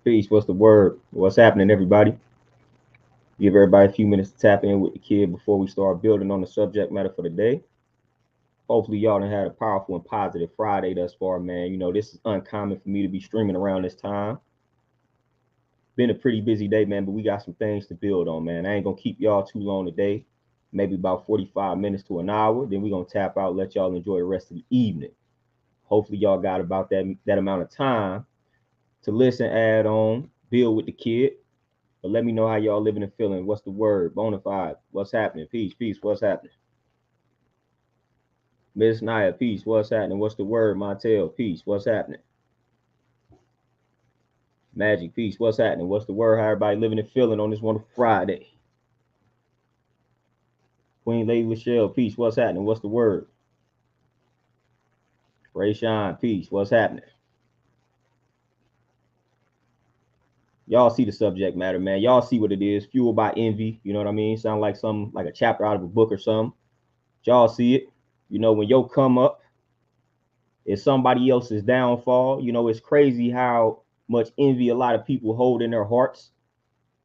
Peace. What's the word? What's happening, everybody? Give everybody a few minutes to tap in with the kid before we start building on the subject matter for the day. Hopefully, y'all done had a powerful and positive Friday thus far, man. You know, this is uncommon for me to be streaming around this time. Been a pretty busy day, man, but we got some things to build on, man. I ain't gonna keep y'all too long today. Maybe about 45 minutes to an hour. Then we're gonna tap out, let y'all enjoy the rest of the evening. Hopefully, y'all got about that amount of time to listen, add on, build with the kid. But let me know how y'all living and feeling. What's the word? Bonafide. What's happening? Peace, peace. What's happening? Miss Naya, peace. What's happening? What's the word? Montel, peace. What's happening? Magic, peace. What's happening? What's the word? How everybody living and feeling on this wonderful Friday? Queen Lady Michelle, peace. What's happening? What's the word? Ray Shine, peace. What's happening? Y'all see the subject matter, man. Y'all see what it is. Fueled by envy. You know what I mean? Sound like something like a chapter out of a book or something. Y'all see it. You know, when yo come up is somebody else's downfall. You know, it's crazy how much envy a lot of people hold in their hearts.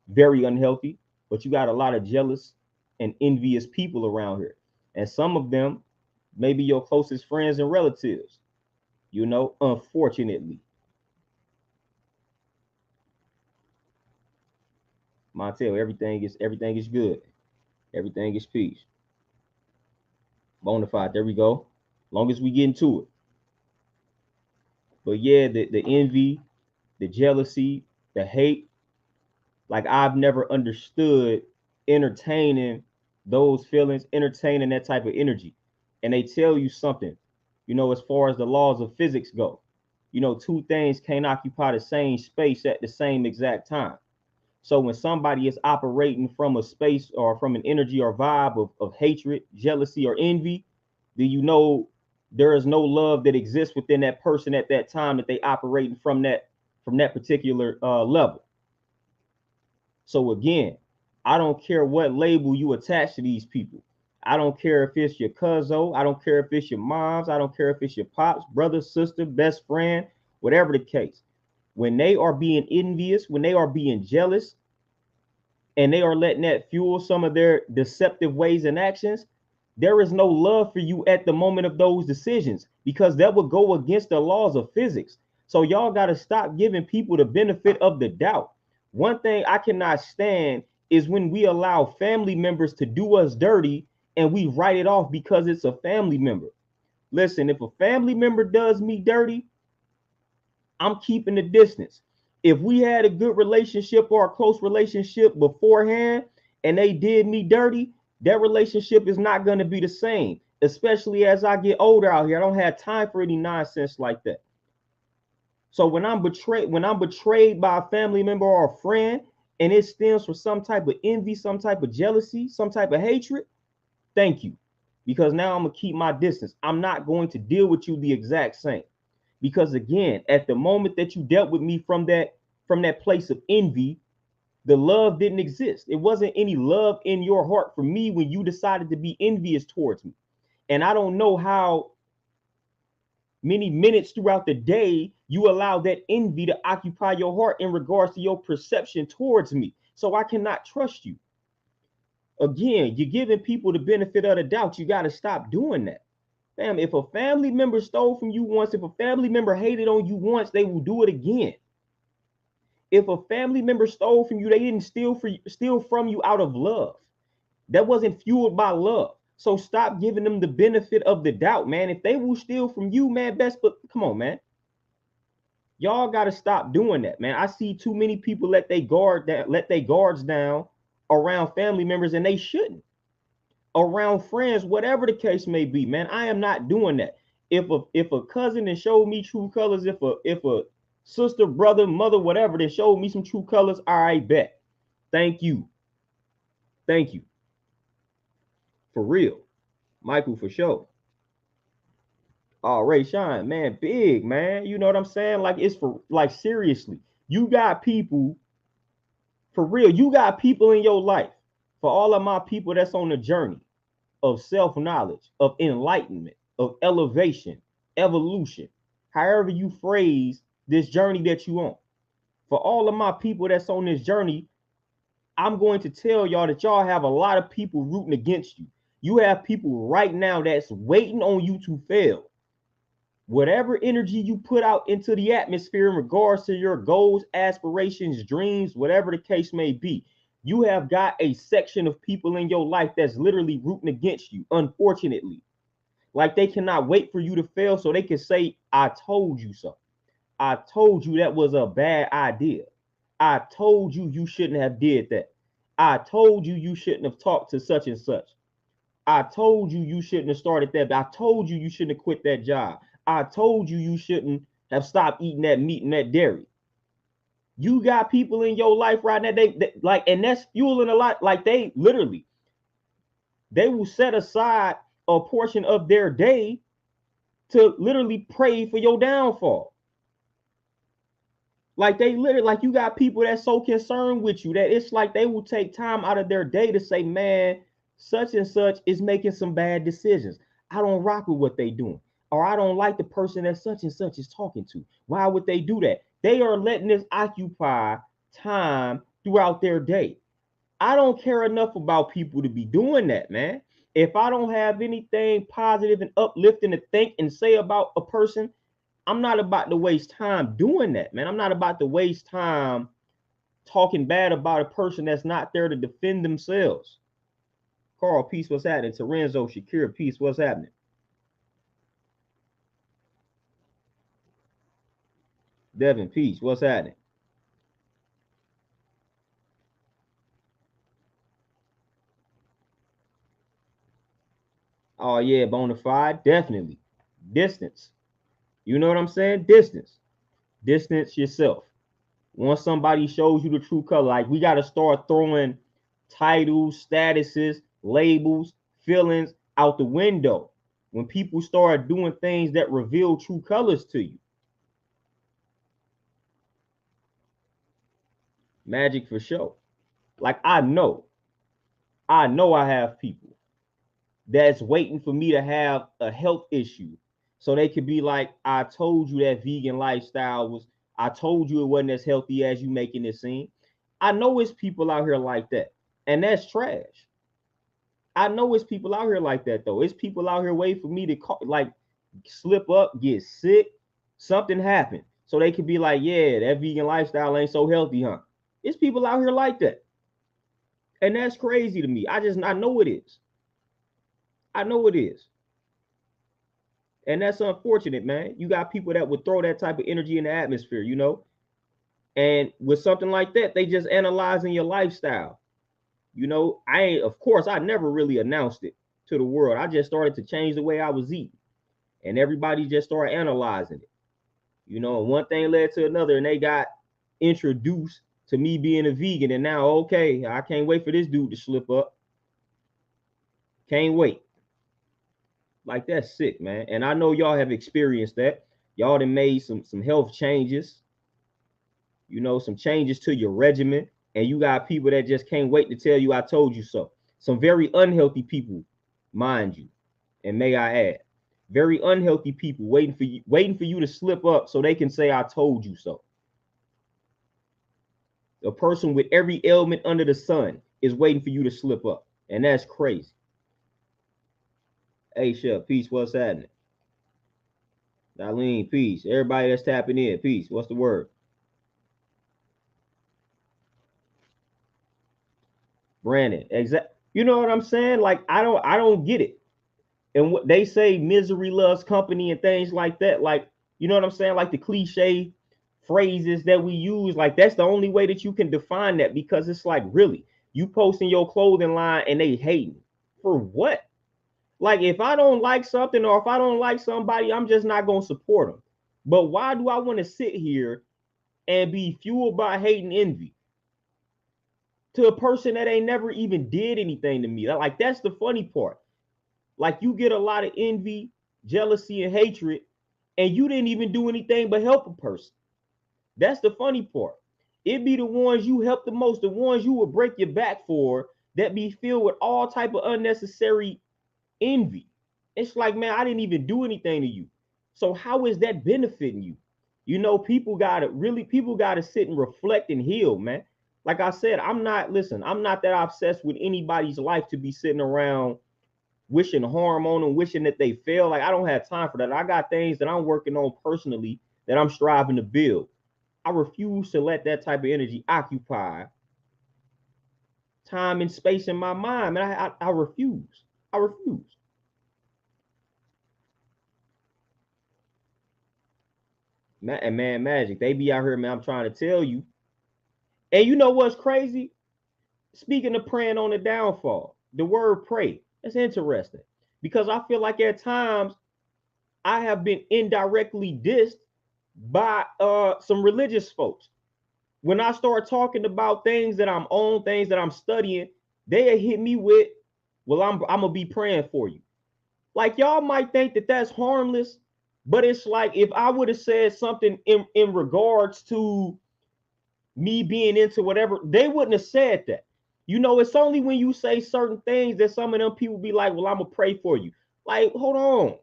Very unhealthy. But you got a lot of jealous and envious people around here. And some of them may be your closest friends and relatives, you know, unfortunately. Montel, everything is good. Everything is peace. Bonafide, there we go. Long as we get into it. But yeah, the envy, the jealousy, the hate, like I've never understood entertaining those feelings, entertaining that type of energy. And they tell you something, you know, as far as the laws of physics go. You know, two things can't occupy the same space at the same exact time. So when somebody is operating from a space or from an energy or vibe of hatred, jealousy, or envy, then you know there is no love that exists within that person at that time that they operating from that particular level. So again, I don't care what label you attach to these people. I don't care if it's your cousin. I don't care if it's your mom's. I don't care if it's your pops, brother, sister, best friend, whatever the case. When they are being envious, when they are being jealous, and they are letting that fuel some of their deceptive ways and actions, there is no love for you at the moment of those decisions because that would go against the laws of physics. So y'all got to stop giving people the benefit of the doubt. One thing I cannot stand is when we allow family members to do us dirty and we write it off because it's a family member. Listen, if a family member does me dirty, I'm keeping the distance. If we had a good relationship or a close relationship beforehand and they did me dirty, that relationship is not going to be the same, especially as I get older out here. I don't have time for any nonsense like that. So when I'm betrayed by a family member or a friend and it stems from some type of envy, some type of jealousy, some type of hatred, thank you. Because now I'm going to keep my distance. I'm not going to deal with you the exact same. Because again, at the moment that you dealt with me from that place of envy, the love didn't exist. It wasn't any love in your heart for me when you decided to be envious towards me. And I don't know how many minutes throughout the day you allow that envy to occupy your heart in regards to your perception towards me. So I cannot trust you. Again, you're giving people the benefit of the doubt. You got to stop doing that. Fam, if a family member stole from you once, if a family member hated on you once, they will do it again. If a family member stole from you, they didn't steal from you out of love. That wasn't fueled by love. So stop giving them the benefit of the doubt, man. If they will steal from you, man, best but come on, man. Y'all gotta stop doing that, man. I see too many people let their guards down around family members, and they shouldn't. Around friends, whatever the case may be, man. I am not doing that. If a cousin that showed me true colors, if a sister, brother, mother, whatever that showed me some true colors, all right, bet. Thank you. Thank you. For real. Michael for sure. Oh, Ray Shine, man, big, man. You know what I'm saying? Like it's for like seriously. You got people for real. You got people in your life. For all of my people that's on the journey of self-knowledge, of enlightenment, of elevation, evolution, however you phrase this journey that you on. For all of my people that's on this journey, I'm going to tell y'all that y'all have a lot of people rooting against you. You have people right now that's waiting on you to fail. Whatever energy you put out into the atmosphere in regards to your goals, aspirations, dreams, whatever the case may be, you have got a section of people in your life that's literally rooting against you, unfortunately. Like they cannot wait for you to fail so they can say, I told you so. I told you that was a bad idea. I told you you shouldn't have did that. I told you you shouldn't have talked to such and such. I told you you shouldn't have started that. I told you you shouldn't have quit that job. I told you you shouldn't have stopped eating that meat and that dairy. You got people in your life right now, they like, and that's fueling a lot. Like they literally, they will set aside a portion of their day to literally pray for your downfall. Like they literally, like you got people that's so concerned with you that it's like they will take time out of their day to say, man, such and such is making some bad decisions. I don't rock with what they doing. Or I don't like the person that such and such is talking to. Why would they do that? They are letting this occupy time throughout their day. I don't care enough about people to be doing that, man. If I don't have anything positive and uplifting to think and say about a person, I'm not about to waste time doing that, man. I'm not about to waste time talking bad about a person that's not there to defend themselves. Carl, peace, what's happening? Terenzo, Shakira, peace, what's happening? Devin, peace, what's happening? Oh, yeah, bona fide, definitely. Distance. You know what I'm saying? Distance. Distance yourself. Once somebody shows you the true color, like we got to start throwing titles, statuses, labels, feelings out the window when people start doing things that reveal true colors to you. Magic for sure. Like I know I have people that's waiting for me to have a health issue so they could be like, I told you that vegan lifestyle was, I told you it wasn't as healthy as you making it seem. I know it's people out here like that, and that's trash. I know it's people out here like that though. It's people out here waiting for me to call, like slip up, get sick, something happen, so they could be like, yeah, that vegan lifestyle ain't so healthy, huh? It's people out here like that, and that's crazy to me. I know it is. I know it is. And that's unfortunate, man. You got people that would throw that type of energy in the atmosphere, you know? And with something like that, they just analyzing your lifestyle. You know, of course, I never really announced it to the world. I just started to change the way I was eating. And everybody just started analyzing it. You know, and one thing led to another, and they got introduced to me being a vegan. And now, okay, I can't wait for this dude to slip up. Can't wait. Like that's sick, man. And I know y'all have experienced that. Y'all done made some health changes, you know, some changes to your regimen, and you got people that just can't wait to tell you I told you so. Some very unhealthy people, mind you, and may I add, very unhealthy people waiting for you to slip up so they can say I told you so. A person with every ailment under the sun is waiting for you to slip up, and that's crazy. Hey, Chef, peace. What's happening? Darlene, peace. Everybody that's tapping in, peace. What's the word? Brandon, exact. You know what I'm saying? Like I don't get it. And what they say, misery loves company and things like that. Like you know what I'm saying? Like the cliche phrases that we use. Like that's the only way that you can define that because it's like really you posting your clothing line and they hating for what? Like if I don't like something or if I don't like somebody, I'm just not gonna support them. But why do I want to sit here and be fueled by hate and envy to a person that ain't never even did anything to me? Like that's the funny part. Like you get a lot of envy, jealousy, and hatred, and you didn't even do anything but help a person. That's the funny part. It be the ones you help the most, the ones you would break your back for, that be filled with all type of unnecessary envy. It's like, man, I didn't even do anything to you. So how is that benefiting you? You know, people gotta sit and reflect and heal, man. Like I said, I'm not that obsessed with anybody's life to be sitting around wishing harm on them, wishing that they fail. Like, I don't have time for that. I got things that I'm working on personally that I'm striving to build. I refuse to let that type of energy occupy time and space in my mind, man. I refuse. I refuse. Man, Magic, they be out here, man. I'm trying to tell you. And you know what's crazy? Speaking of praying on the downfall, the word pray, that's interesting because I feel like at times I have been indirectly dissed by some religious folks. When I start talking about things that I'm on, things that I'm studying, they hit me with, well, I'm gonna be praying for you. Like, y'all might think that that's harmless, but it's like if I would have said something in regards to me being into whatever, they wouldn't have said that. You know, it's only when you say certain things that some of them people be like, well, I'm gonna pray for you. Like, hold on.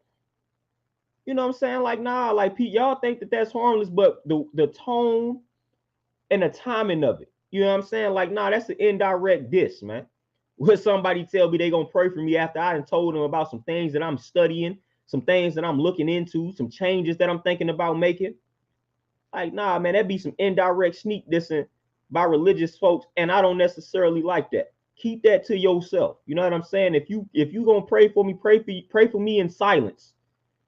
You know what I'm saying? Like, nah, like, y'all think that that's harmless, but the tone and the timing of it, you know what I'm saying? Like, nah, that's an indirect diss, man. When somebody tell me they gonna pray for me after I done told them about some things that I'm studying, some things that I'm looking into, some changes that I'm thinking about making. Like, nah, man, that'd be some indirect sneak dissing by religious folks, and I don't necessarily like that. Keep that to yourself. You know what I'm saying? If you gonna pray for me, pray for me in silence,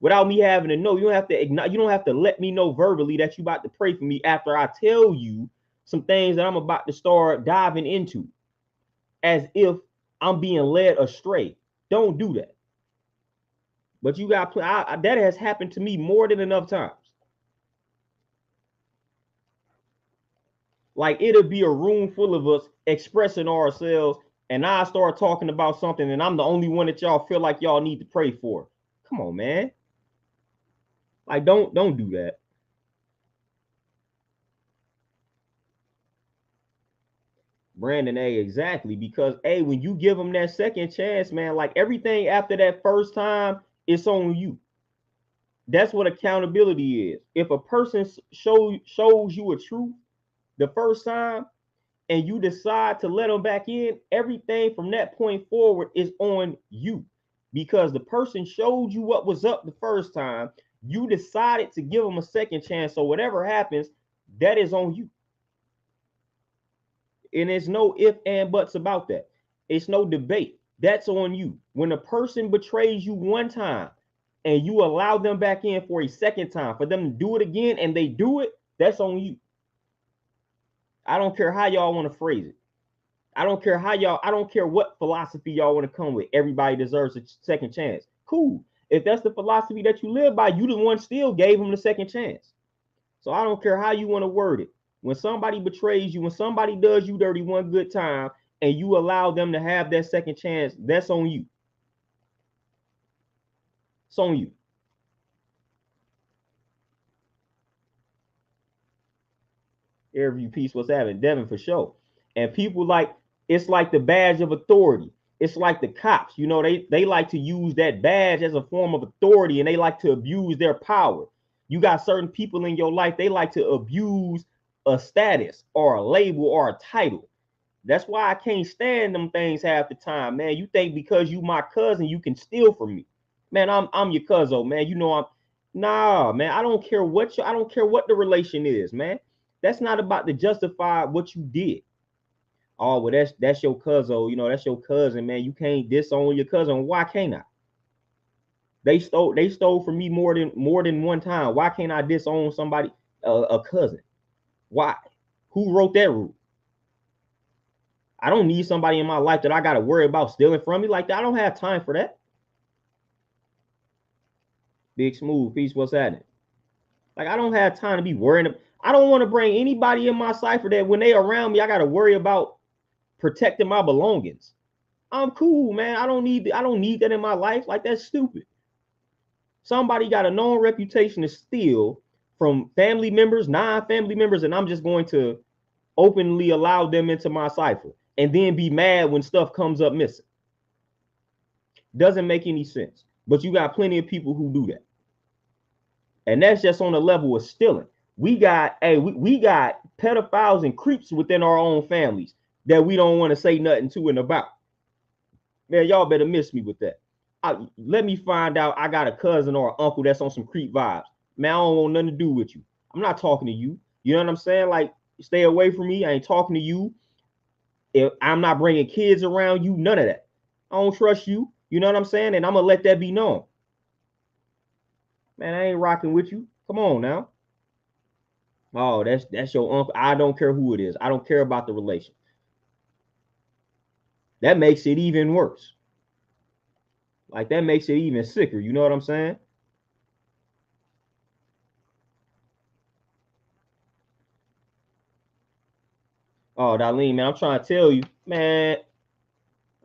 without me having to know. You don't have to ignore. You don't have to let me know verbally that you about to pray for me after I tell you some things that I'm about to start diving into, as if I'm being led astray. Don't do that. But you got that has happened to me more than enough times. Like, it'll be a room full of us expressing ourselves, and I start talking about something, and I'm the only one that y'all feel like y'all need to pray for. Come on, man. Like, don't do that. Brandon, exactly. Because when you give them that second chance, man, like, everything after that first time, it's on you. That's what accountability is. If a person shows you a truth the first time, and you decide to let them back in, everything from that point forward is on you, because the person showed you what was up the first time. You decided to give them a second chance. So whatever happens, that is on you. And there's no if and buts about that. It's no debate. That's on you. When a person betrays you one time and you allow them back in for a second time, for them to do it again and they do it, that's on you. I don't care how y'all want to phrase it. I don't care what philosophy y'all want to come with. Everybody deserves a second chance. Cool. If that's the philosophy that you live by, you the one still gave them the second chance. So I don't care how you want to word it. When somebody betrays you, when somebody does you dirty one good time, and you allow them to have that second chance, that's on you. It's on you. Every piece was having Devin for sure. And people like, it's like the badge of authority. It's like the cops, you know, they like to use that badge as a form of authority, and they like to abuse their power. You got certain people in your life, they like to abuse a status or a label or a title. That's why I can't stand them things half the time, man. You think because you my cousin, you can steal from me. Man, I'm your cousin, man. You know nah, man. I don't care what the relation is, man. That's not about to justify what you did. Oh, well, that's your cousin, you know, that's your cousin, man. You can't disown your cousin. Why can't I? They stole from me more than one time. Why can't I disown somebody, a cousin? Why? Who wrote that rule? I don't need somebody in my life that I got to worry about stealing from me like that. I don't have time for that. Big Smooth, peace, what's happening? Like, I don't have time to be worrying. I don't want to bring anybody in my cipher that when they around me, I got to worry about protecting my belongings. I'm cool, man. I don't need that in my life. Like, that's stupid. Somebody got a known reputation to steal from family members, non-family members, and I'm just going to openly allow them into my cipher and then be mad when stuff comes up missing. Doesn't make any sense. But you got plenty of people who do that. And that's just on the level of stealing. We got we got pedophiles and creeps within our own families that we don't want to say nothing to and about. Man, y'all better miss me with that. Let me find out I got a cousin or an uncle that's on some creep vibes. Man, I don't want nothing to do with you. I'm not talking to you. You know what I'm saying? Like, stay away from me. I ain't talking to you. If I'm not bringing kids around you, none of that. I don't trust you. You know what I'm saying? And I'm gonna let that be known. Man, I ain't rocking with you. Come on now. Oh, that's your uncle. I don't care who it is. I don't care about the relation. That makes it even worse. Like, that makes it even sicker. You know what I'm saying? Oh, Darlene, man, I'm trying to tell you, man.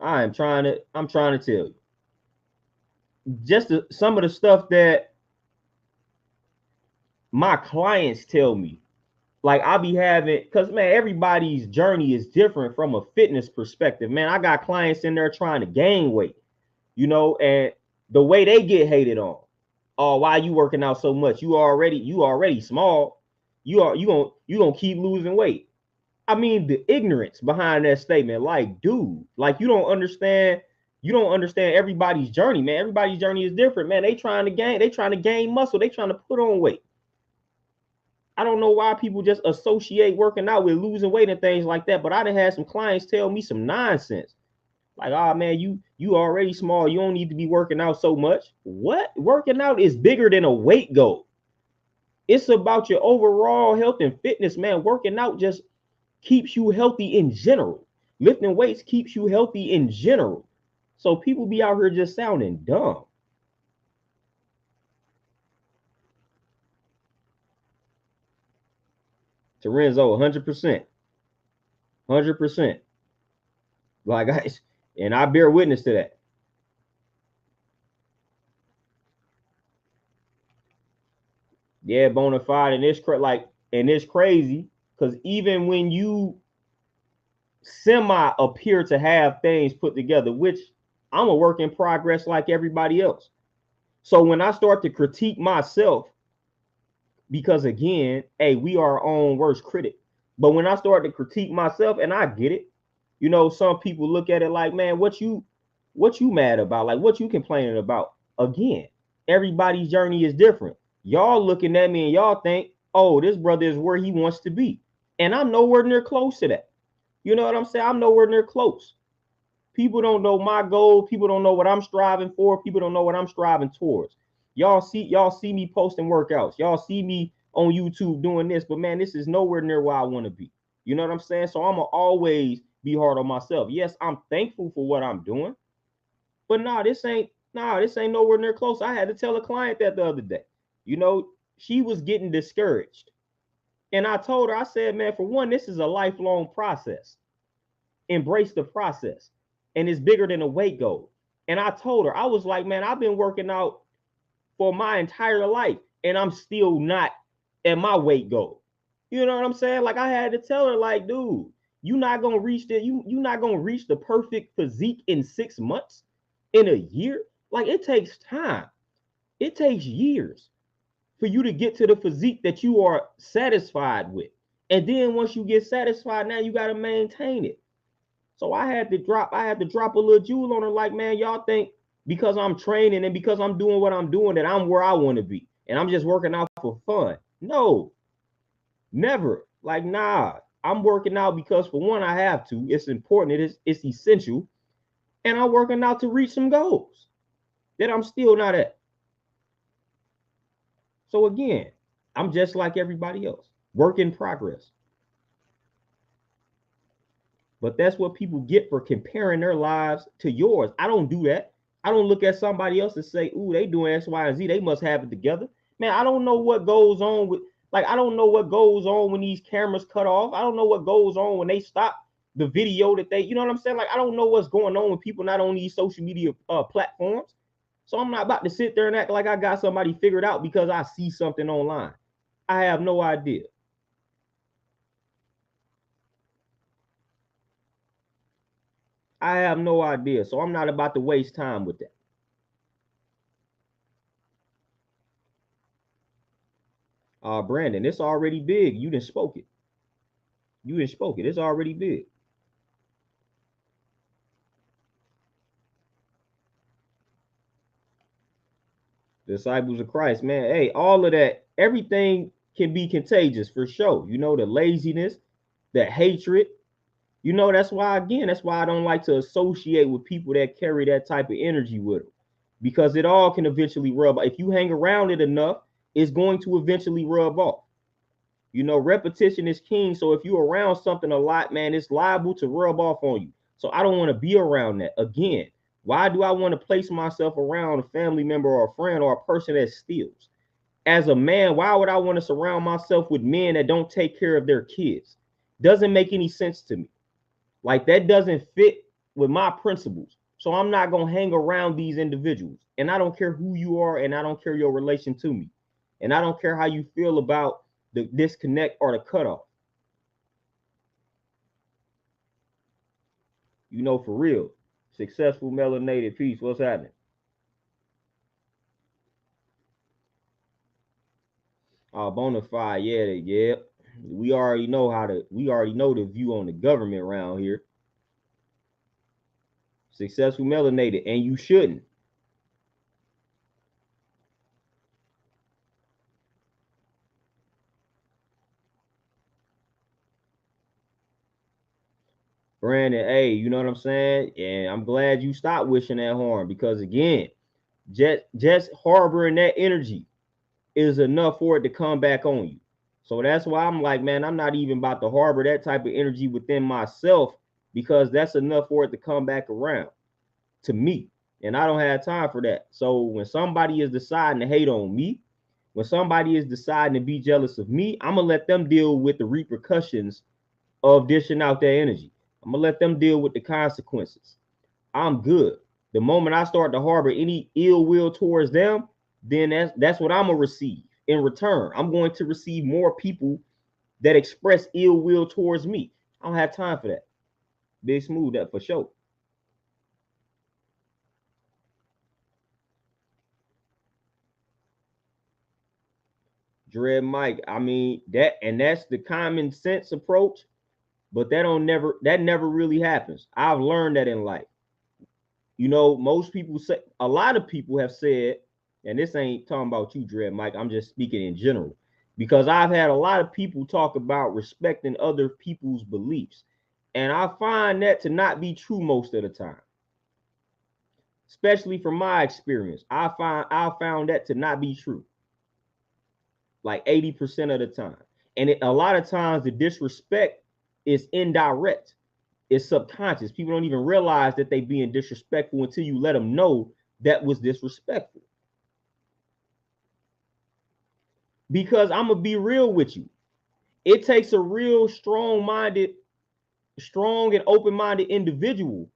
I'm trying to tell you. Just some of the stuff that my clients tell me. Like, I be having, because man, everybody's journey is different from a fitness perspective. Man, I got clients in there trying to gain weight, you know, and the way they get hated on. Oh, why you working out so much? You already small. You gonna keep losing weight. I mean, the ignorance behind that statement, like, dude, like, you don't understand everybody's journey, man. Everybody's journey is different, man. They trying to gain muscle, they trying to put on weight. I don't know why people just associate working out with losing weight and things like that, but I done had some clients tell me some nonsense. Like, oh man, you already small, you don't need to be working out so much. What? Working out is bigger than a weight goal. It's about your overall health and fitness, man. Working out just keeps you healthy in general. Lifting weights keeps you healthy in general. So people be out here just sounding dumb. Terenzo, 100%. 100%. Like, and I bear witness to that. Yeah, bona fide. And it's crazy because even when you semi appear to have things put together, which I'm a work in progress like everybody else. So when I start to critique myself, because again, hey, we are our own worst critic. But when I start to critique myself, and I get it, you know, some people look at it like, man, what you mad about? Like, what you complaining about? Again, everybody's journey is different. Y'all looking at me and y'all think, oh, this brother is where he wants to be. And I'm nowhere near close to that. You know what I'm saying? I'm nowhere near close. People don't know my goal. People don't know what I'm striving for. People don't know what I'm striving towards. Y'all see me posting workouts. Y'all see me on YouTube doing this, but man, this is nowhere near where I want to be. You know what I'm saying? So I'm gonna always be hard on myself. Yes, I'm thankful for what I'm doing, but this ain't nowhere near close. I had to tell a client that the other day. You know, she was getting discouraged. And I told her, I said, man, for one, this is a lifelong process. Embrace the process. And it's bigger than a weight goal. And I told her, I was like, man, I've been working out for my entire life and I'm still not at my weight goal. You know what I'm saying? Like, I had to tell her, like, dude, you're not gonna reach you're not gonna reach the perfect physique in 6 months, in a year. Like, it takes time. It takes years for you to get to the physique that you are satisfied with. And then once you get satisfied, now you gotta maintain it. So I had to drop a little jewel on her, like, man, y'all think because I'm training and because I'm doing what I'm doing that I'm where I want to be. And I'm just working out for fun. No, never. Like, nah. I'm working out because for one, I have to. It's important. It's essential. And I'm working out to reach some goals that I'm still not at. So again, I'm just like everybody else. Work in progress. But that's what people get for comparing their lives to yours. I don't do that. I don't look at somebody else and say, ooh, they doing X, Y, and Z. They must have it together. Man, I don't know what goes on with, like, I don't know what goes on when these cameras cut off. I don't know what goes on when they stop the video that they, you know what I'm saying? Like, I don't know what's going on with people not on these social media platforms. So I'm not about to sit there and act like I got somebody figured out because I see something online. I have no idea. I have no idea. So I'm not about to waste time with that. Brandon, it's already big. You didn't spoke it. You didn't spoke it. It's already big. Disciples of Christ, man. Hey, all of that, everything can be contagious for sure. You know, the laziness, the hatred. You know, that's why, again, that's why I don't like to associate with people that carry that type of energy with them, because it all can eventually rub. If you hang around it enough, it's going to eventually rub off. You know, repetition is king. So if you're around something a lot, man, it's liable to rub off on you. So I don't want to be around that. Again, why do I want to place myself around a family member or a friend or a person that steals? As a man, why would I want to surround myself with men that don't take care of their kids? Doesn't make any sense to me. Like, that doesn't fit with my principles. So I'm not going to hang around these individuals. And I don't care who you are, and I don't care your relation to me. And I don't care how you feel about the disconnect or the cutoff. You know, for real. Successful melanated peace. What's happening? Bona fide, yeah. We already know the view on the government around here. Successful melanated, and you shouldn't. Brandon, hey, you know what I'm saying? And I'm glad you stopped wishing that harm, because again, just harboring that energy is enough for it to come back on you. So that's why I'm like, man, I'm not even about to harbor that type of energy within myself, because that's enough for it to come back around to me. And I don't have time for that. So when somebody is deciding to hate on me, when somebody is deciding to be jealous of me, I'm going to let them deal with the repercussions of dishing out that energy. I'm going to let them deal with the consequences. I'm good. The moment I start to harbor any ill will towards them, then that's what I'm going to receive in return. I'm going to receive more people that express ill will towards me. I don't have time for that. Big Smooth, that for sure. Dread Mike, I mean, that's the common sense approach, but that never really happens. I've learned that in life. You know, most people say, a lot of people have said, and this ain't talking about you, Dread Mike, I'm just speaking in general, because I've had a lot of people talk about respecting other people's beliefs. And I find that to not be true most of the time, especially from my experience. I found that to not be true, like 80% of the time. And a lot of times the disrespect is indirect, it's subconscious. People don't even realize that they being disrespectful until you let them know that was disrespectful. Because I'm gonna be real with you, it takes a real strong and open-minded individual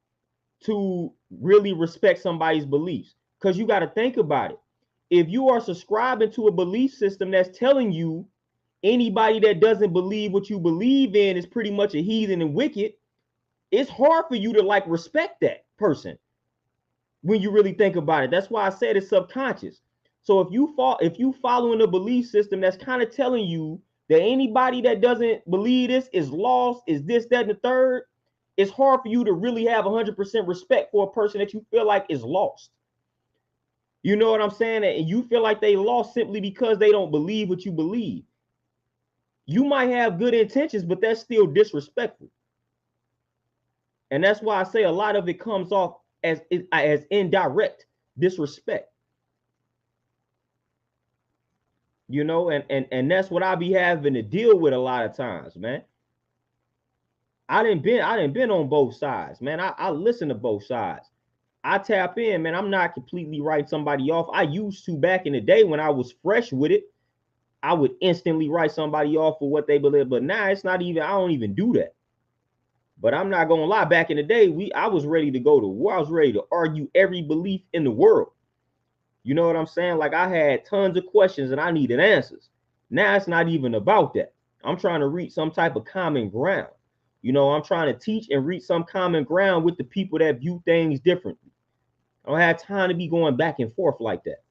to really respect somebody's beliefs. Because you got to think about it. If you are subscribing to a belief system that's telling you anybody that doesn't believe what you believe in is pretty much a heathen and wicked, it's hard for you to like respect that person when you really think about it. That's why I said it's subconscious. So if you following a belief system that's kind of telling you that anybody that doesn't believe this is lost, is this, that, and the third, it's hard for you to really have 100% respect for a person that you feel like is lost. You know what I'm saying? And you feel like they lost simply because they don't believe what you believe. You might have good intentions, but that's still disrespectful. And that's why I say a lot of it comes off as indirect disrespect. You know, and that's what I be having to deal with a lot of times, man. I didn't been on both sides, man. I listen to both sides. I tap in, man. I'm not completely writing somebody off. I used to back in the day when I was fresh with it. I would instantly write somebody off for what they believe, but now it's not even. I don't even do that. But I'm not gonna lie. Back in the day, I was ready to go to war. I was ready to argue every belief in the world. You know what I'm saying? Like, I had tons of questions and I needed answers. Now it's not even about that. I'm trying to reach some type of common ground. You know, I'm trying to teach and reach some common ground with the people that view things differently. I don't have time to be going back and forth like that.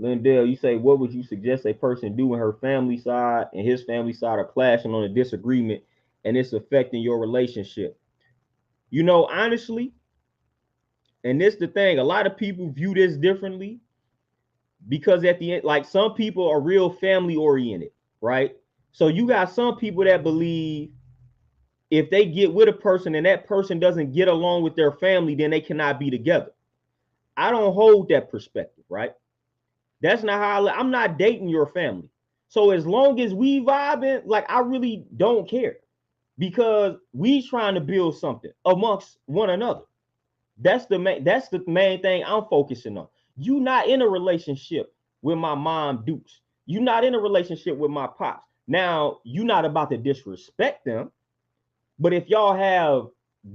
Lindell, you say, what would you suggest a person do when her family side and his family side are clashing on a disagreement and it's affecting your relationship? You know, honestly, and this the thing, a lot of people view this differently because at the end, like some people are real family oriented, right? So you got some people that believe if they get with a person and that person doesn't get along with their family, then they cannot be together. I don't hold that perspective, right? That's not how I'm not dating your family. So as long as we vibing, like I really don't care because we trying to build something amongst one another. That's the main thing I'm focusing on. You not in a relationship with my mom Dukes. You not in a relationship with my pops. Now you not about to disrespect them, but if y'all have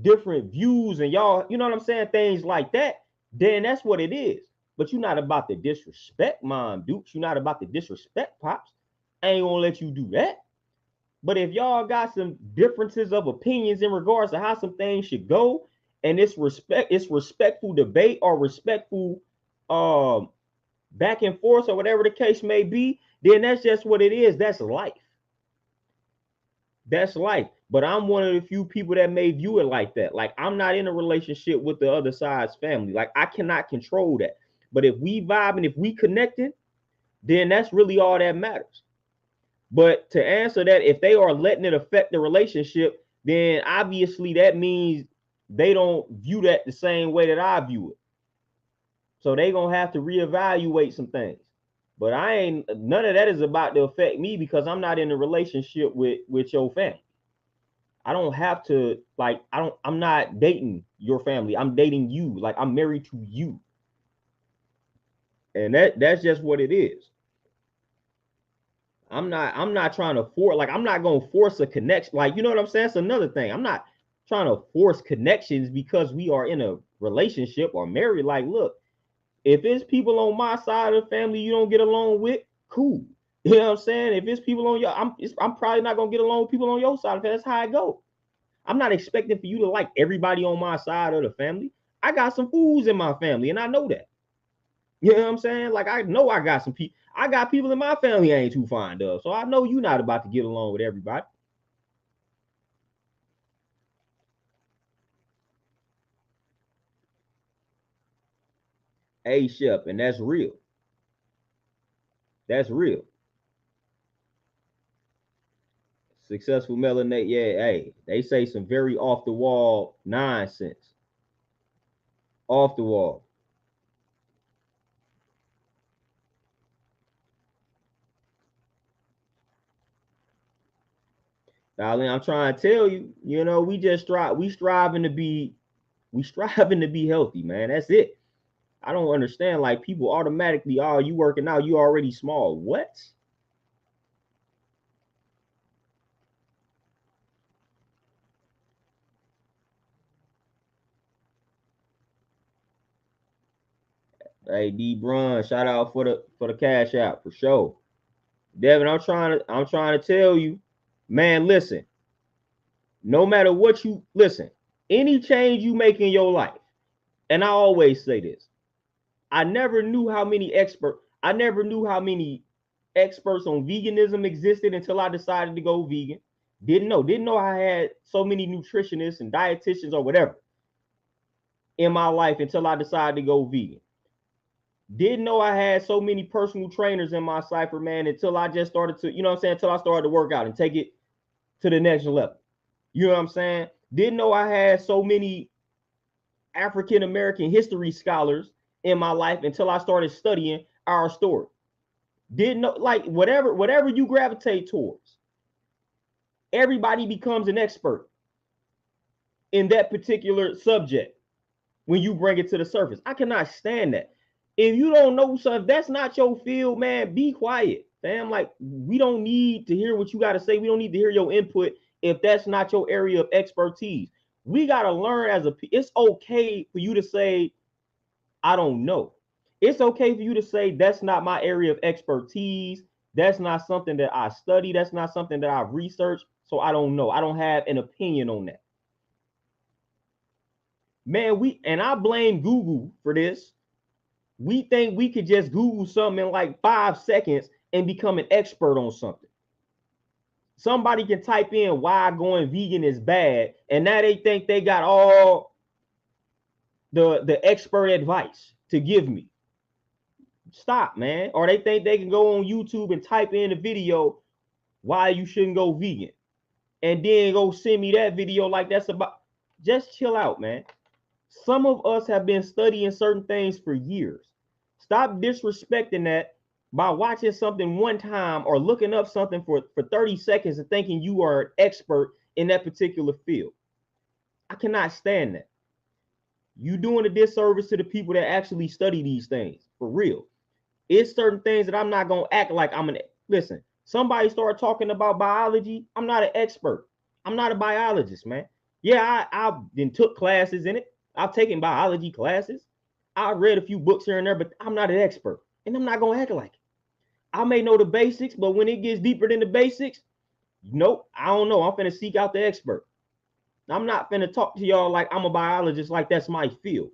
different views and y'all, you know what I'm saying, things like that, then that's what it is. But you're not about to disrespect mom Dukes. You're not about to disrespect pops. I ain't gonna let you do that. But if y'all got some differences of opinions in regards to how some things should go, and it's respectful debate or respectful um back and forth or whatever the case may be, then that's just what it is. That's life. That's life. But I'm one of the few people that may view it like that. Like I'm not in a relationship with the other side's family. Like I cannot control that. But if we vibe and if we connected, then that's really all that matters. But to answer that, if they are letting it affect the relationship, then obviously that means they don't view that the same way that I view it. So they gonna have to reevaluate some things. But I ain't none of that is about to affect me because I'm not in a relationship with your family. I don't have to like I'm not dating your family. I'm dating you. Like I'm married to you. And that's just what it is. I'm not trying to force like I'm not gonna force a connection. Like, you know what I'm saying? That's another thing. I'm not trying to force connections because we are in a relationship or married. Like, look, if it's people on my side of the family you don't get along with, cool. You know what I'm saying? If it's people on your, I'm probably not gonna get along with people on your side. That's how I go. I'm not expecting for you to like everybody on my side of the family. I got some fools in my family, and I know that. You know what I'm saying? Like I know I got some people. I got people in my family I ain't too fond of, so I know you're not about to get along with everybody. A Shep, and that's real. That's real. Successful melanate, yeah. Hey, they say some very off the wall nonsense. Off the wall. Darling, I'm trying to tell you, you know, we striving to be healthy, man. That's it. I don't understand. Like people automatically, oh, you working out, you already small. What? Hey, D Brun, shout out for the cash out for sure. Devin, I'm trying to tell you, man, listen, no matter what you listen, any change you make in your life, and I always say this, I never knew how many experts on veganism existed until I decided to go vegan. Didn't know I had so many nutritionists and dietitians or whatever in my life until I decided to go vegan. Didn't know I had so many personal trainers in my cipher, man, until I just started to, you know what I'm saying, until I started to work out and take it to the next level. You know what I'm saying? Didn't know I had so many African American history scholars in my life until I started studying our story. Didn't know, like, whatever you gravitate towards, everybody becomes an expert in that particular subject when you bring it to the surface. I cannot stand that. If you don't know something, if that's not your field, man, be quiet. Fam, like we don't need to hear what you got to say. We don't need to hear your input if that's not your area of expertise. We got to learn it's okay for you to say, I don't know. It's okay for you to say that's not my area of expertise. That's not something that I study. That's not something that I research. So I don't know. I don't have an opinion on that. Man, I blame Google for this. We think we could just Google something in like 5 seconds and become an expert on something. Somebody can type in why going vegan is bad, and now they think they got all the expert advice to give me. Stop, man. Or they think they can go on YouTube and type in a video why you shouldn't go vegan, and then go send me that video like that's about. Just chill out, man. Some of us have been studying certain things for years. Stop disrespecting that by watching something one time or looking up something for 30 seconds and thinking you are an expert in that particular field. I cannot stand that. You doing a disservice to the people that actually study these things for real. It's certain things that I'm not gonna act like I'm an. Listen, somebody start talking about biology. I'm not an expert. I'm not a biologist, man. Yeah, I then took classes in it. I've taken biology classes. I read a few books here and there, but I'm not an expert, and I'm not gonna act like it. I may know the basics, but when it gets deeper than the basics, nope, I don't know. I'm finna seek out the expert. I'm not finna talk to y'all like I'm a biologist, like that's my field.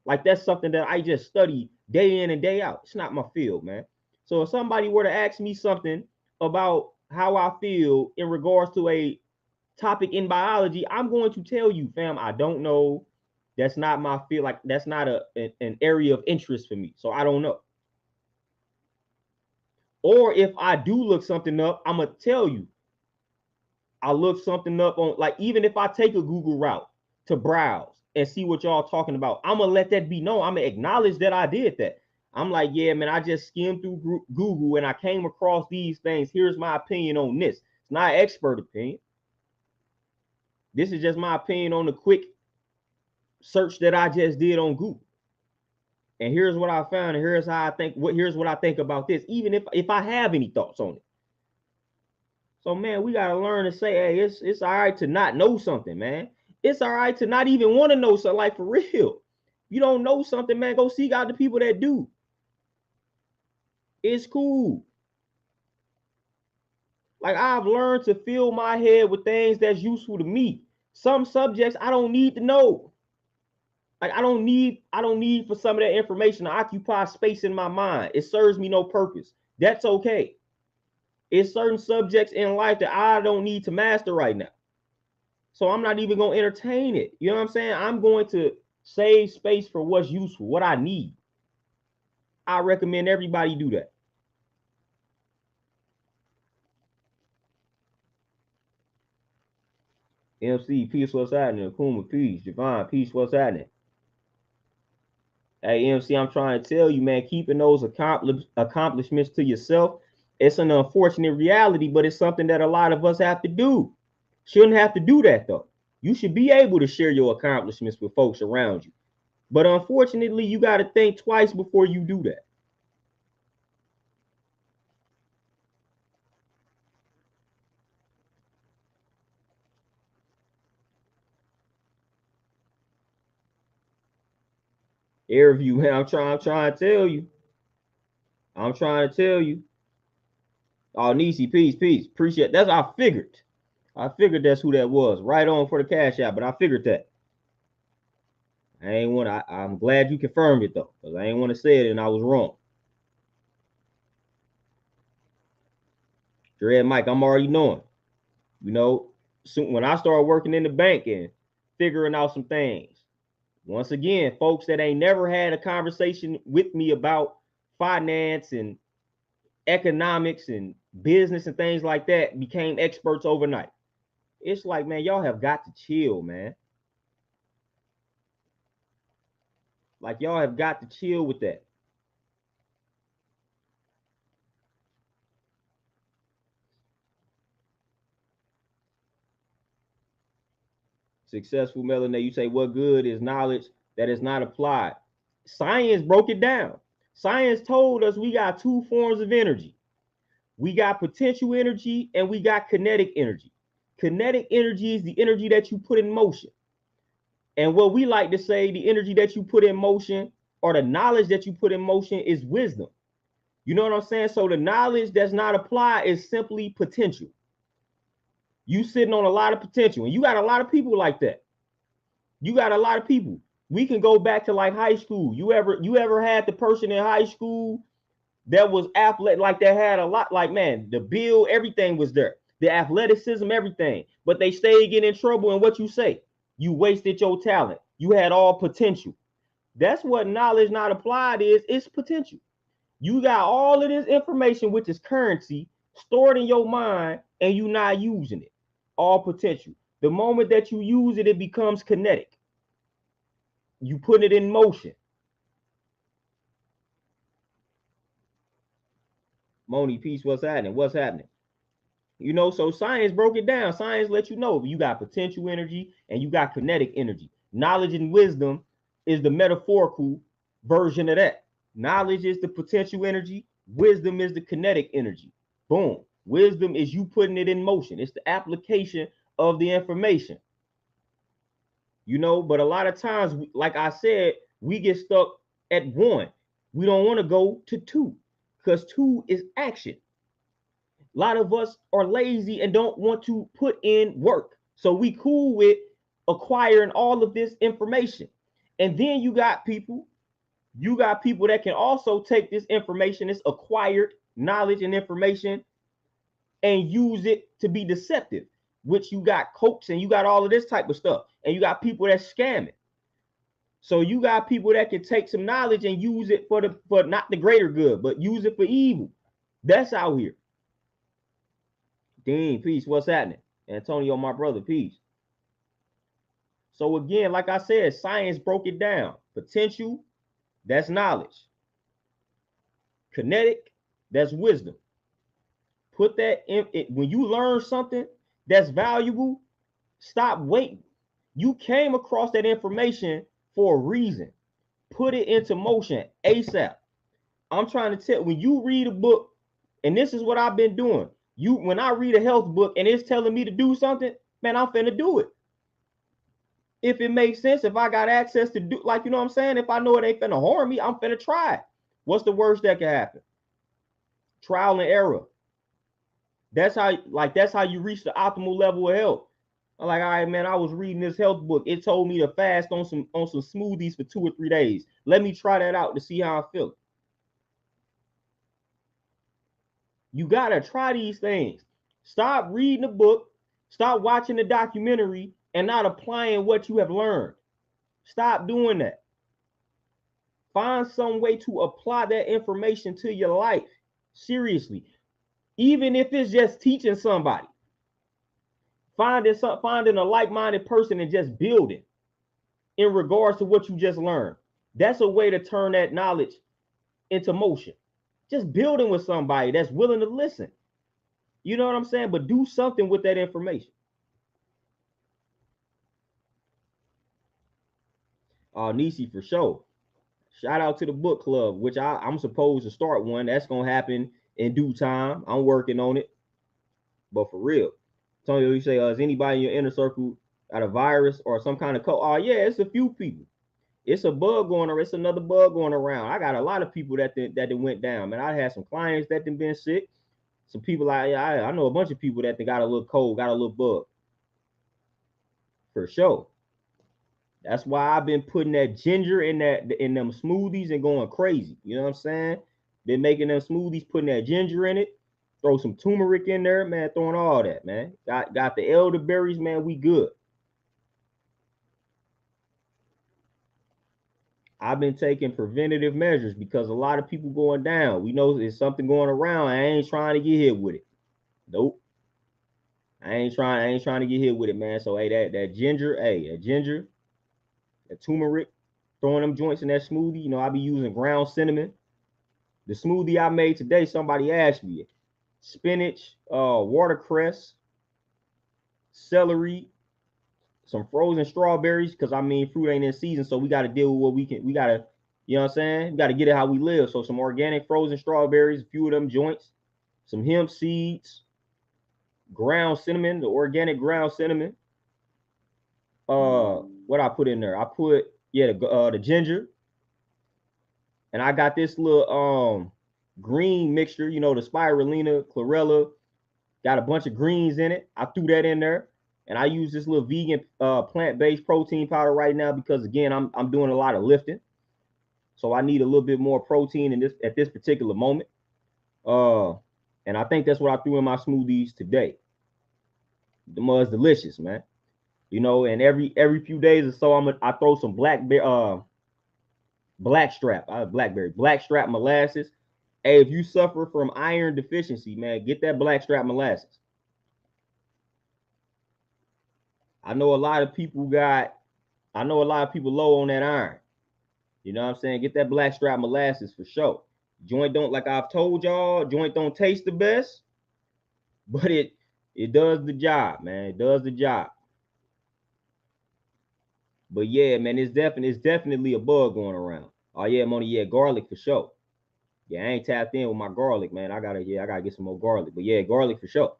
Like that's something that I just study day in and day out. It's not my field, man. So if somebody were to ask me something about how I feel in regards to a topic in biology, I'm going to tell you, fam, I don't know. That's not my field. Like that's not an area of interest for me. So I don't know. Or if I do look something up, I'm gonna tell you. I look something up on, like, even if I take a Google route to browse and see what y'all talking about, I'm gonna let that be known. I'm gonna acknowledge that I did that. I'm like, yeah, man, I just skimmed through Google and I came across these things. Here's my opinion on this. It's not an expert opinion. This is just my opinion on the quick search that I just did on Google. And here's what I found, and here's how I think. Here's what I think about this, even if I have any thoughts on it. So, man, we gotta learn to say, hey, it's all right to not know something, man. It's all right to not even want to know something, like for real. You don't know something, man, go seek out the people that do. It's cool. Like, I've learned to fill my head with things that's useful to me. Some subjects I don't need to know. Like, I don't need for some of that information to occupy space in my mind. It serves me no purpose. That's okay. It's certain subjects in life that I don't need to master right now. So I'm not even going to entertain it. You know what I'm saying? I'm going to save space for what's useful, what I need. I recommend everybody do that. MC, peace, what's happening? Akuma, peace. Javon, peace, what's happening? Hey, MC, I'm trying to tell you, man, keeping those accomplishments to yourself, it's an unfortunate reality, but it's something that a lot of us have to do. Shouldn't have to do that, though. You should be able to share your accomplishments with folks around you. But unfortunately, you got to think twice before you do that. Airview, man, I'm trying to tell you. I'm trying to tell you. Oh, Nisi, peace. Appreciate it. That's what I figured. I figured that's who that was. Right on for the cash out, but I figured that. I'm glad you confirmed it though, because I ain't want to say it and I was wrong. Dread Mike, I'm already knowing. You know, soon when I started working in the bank and figuring out some things. Once again, folks that ain't never had a conversation with me about finance and economics and business and things like that became experts overnight. It's like, man, y'all have got to chill, man. Like, y'all have got to chill with that. Successful Melanie, you say, what good is knowledge that is not applied? Science broke it down. Science told us we got two forms of energy. We got potential energy and we got kinetic energy. Kinetic energy is the energy that you put in motion. And what we like to say, the energy that you put in motion or the knowledge that you put in motion is wisdom. You know what I'm saying? So the knowledge that's not applied is simply potential. You sitting on a lot of potential, and you got a lot of people like that. You got a lot of people. We can go back to like high school. You ever had the person in high school that was athletic, like that had a lot, like man, the build, everything was there, the athleticism, everything, but they stayed getting in trouble. And what you say? You wasted your talent. You had all potential. That's what knowledge not applied is. It's potential. You got all of this information, which is currency, stored in your mind, and you not using it. All potential. The moment that you use it, it becomes kinetic. You put it in motion. Moni, peace. What's happening? What's happening? You know, so science broke it down. Science let you know you got potential energy and you got kinetic energy. Knowledge and wisdom is the metaphorical version of that. Knowledge is the potential energy. Wisdom is the kinetic energy. Boom. Wisdom is you putting it in motion. It's the application of the information. You know, but a lot of times, like I said, we get stuck at one. We don't want to go to two because two is action. A lot of us are lazy and don't want to put in work. So we cool with acquiring all of this information. And then you got people that can also take this information, this acquired knowledge and information, and use it to be deceptive, which you got coach and you got all of this type of stuff. And you got people that scamming. So you got people that can take some knowledge and use it for not the greater good, but use it for evil. That's out here. Dean, peace. What's happening? Antonio, my brother, peace. So again, like I said, science broke it down. Potential, that's knowledge. Kinetic, that's wisdom. Put that in it. When you learn something that's valuable, stop waiting. You came across that information for a reason. Put it into motion ASAP. I'm trying to tell, when you read a book, and this is what I've been doing. When I read a health book and it's telling me to do something, man, I'm finna do it. If it makes sense, if I got access to do, like, you know what I'm saying? If I know it ain't finna harm me, I'm finna try it. What's the worst that can happen? Trial and error. That's how you reach the optimal level of health. I'm like, all right, man, I was reading this health book. It told me to fast on some smoothies for 2 or 3 days. Let me try that out to see how I feel. You gotta try these things. Stop reading the book, stop watching the documentary, and not applying what you have learned. Stop doing that. Find some way to apply that information to your life. Seriously. Even if it's just teaching somebody. Finding a like-minded person and just building in regards to what you just learned. That's a way to turn that knowledge into motion. Just building with somebody that's willing to listen. You know what I'm saying? But do something with that information. Nisi, for sure. Shout out to the book club, which I'm supposed to start one. That's going to happen in due time. I'm working on it. But for real. Tony, you say, is anybody in your inner circle got a virus or some kind of cold? Oh, yeah, it's a few people. It's a bug going around. It's another bug going around. I got a lot of people that went down, man. I had some clients that been sick. Some people I know a bunch of people that got a little cold, got a little bug. For sure. That's why I've been putting that ginger in them smoothies and going crazy. You know what I'm saying? Been making them smoothies, putting that ginger in it. Throw some turmeric in there, man. Throwing all that, man. Got the elderberries, man. We good. I've been taking preventative measures because a lot of people going down. We know there's something going around. I ain't trying to get hit with it. Nope. I ain't trying to get hit with it, man. So hey, that ginger, that turmeric, throwing them joints in that smoothie. You know, I be using ground cinnamon. The smoothie I made today, somebody asked me, spinach, watercress, celery, some frozen strawberries, because I mean fruit ain't in season, so we got to deal with what we can. We got to, you know what I'm saying? We got to get it how we live. So some organic frozen strawberries, a few of them joints, some hemp seeds, ground cinnamon, the organic ground cinnamon. What I put in there? I put the ginger, and I got this little green mixture, you know, the spirulina, chlorella, got a bunch of greens in it. I threw that in there. And I use this little vegan plant-based protein powder right now because again, I'm doing a lot of lifting. So I need a little bit more protein in this at this particular moment. Uh and I think that's what I threw in my smoothies today. The mud's delicious, man. You know, and every few days or so I throw some blackstrap molasses. Hey, if you suffer from iron deficiency, man, get that blackstrap molasses. I know a lot of people low on that iron. You know what I'm saying? Get that blackstrap molasses for sure. Joint don't, like I've told y'all, joint don't taste the best, but it does the job, man. It does the job. But yeah, man, it's definitely a bug going around. Oh yeah, Moni, yeah, garlic for sure. Yeah, I ain't tapped in with my garlic, man. I gotta get some more garlic. But yeah, garlic for sure.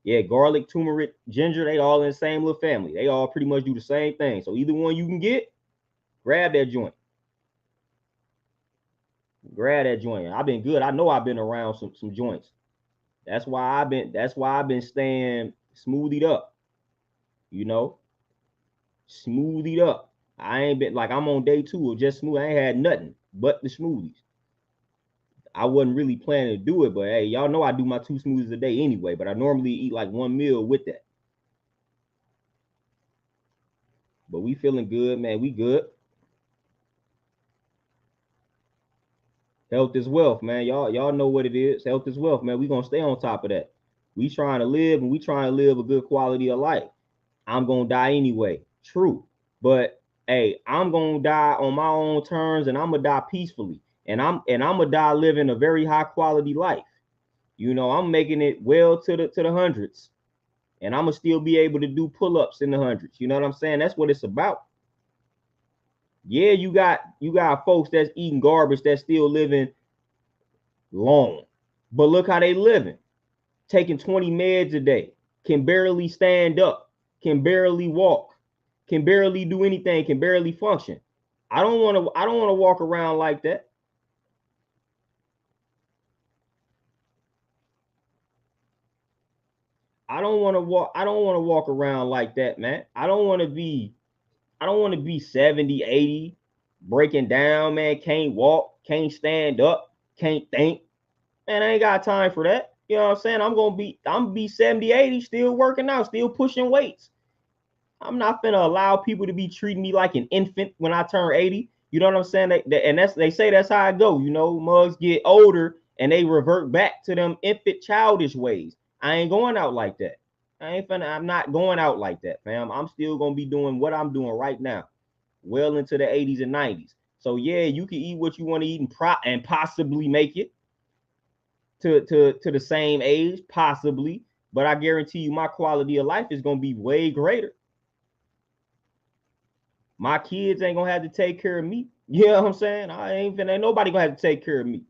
Yeah, garlic, turmeric, ginger, they all in the same little family. They all pretty much do the same thing. So either one you can get, grab that joint. Grab that joint. I've been good. I know I've been around some joints. That's why I've been staying smoothied up. You know, smoothied up. I ain't been like I'm on day 2 of just smooth. I ain't had nothing but the smoothies. I wasn't really planning to do it, but hey, y'all know I do my 2 smoothies a day anyway. But I normally eat like 1 meal with that. But we feeling good, man. We good. Health is wealth, man. Y'all know what it is. Health is wealth, man. We gonna stay on top of that. We trying to live and we trying to live a good quality of life. I'm gonna die anyway. True. But hey, I'm gonna die on my own terms and I'm gonna die peacefully. And I'm gonna die living a very high quality life. You know, I'm making it well to the hundreds. And I'm gonna still be able to do pull-ups in the hundreds. You know what I'm saying? That's what it's about. Yeah, you got folks that's eating garbage that's still living long. But look how they living. Taking 20 meds a day, can barely stand up, can barely walk, can barely do anything, can barely function. I don't want to walk around like that. I don't want to walk around like that, man. I don't want to be 70, 80, breaking down, man, can't walk, can't stand up, can't think. Man, I ain't got time for that. You know what I'm saying? I'm gonna be 70, 80, still working out, still pushing weights. I'm not gonna allow people to be treating me like an infant when I turn 80. You know what I'm saying? They say that's how I go. You know, mugs get older and they revert back to them infant childish ways. I ain't going out like that. I'm not going out like that, fam. I'm still gonna be doing what I'm doing right now, well into the 80s and 90s. So yeah, you can eat what you want to eat and possibly make it to the same age, possibly. But I guarantee you, my quality of life is gonna be way greater. My kids ain't gonna have to take care of me. You know what I'm saying? Ain't nobody gonna have to take care of me.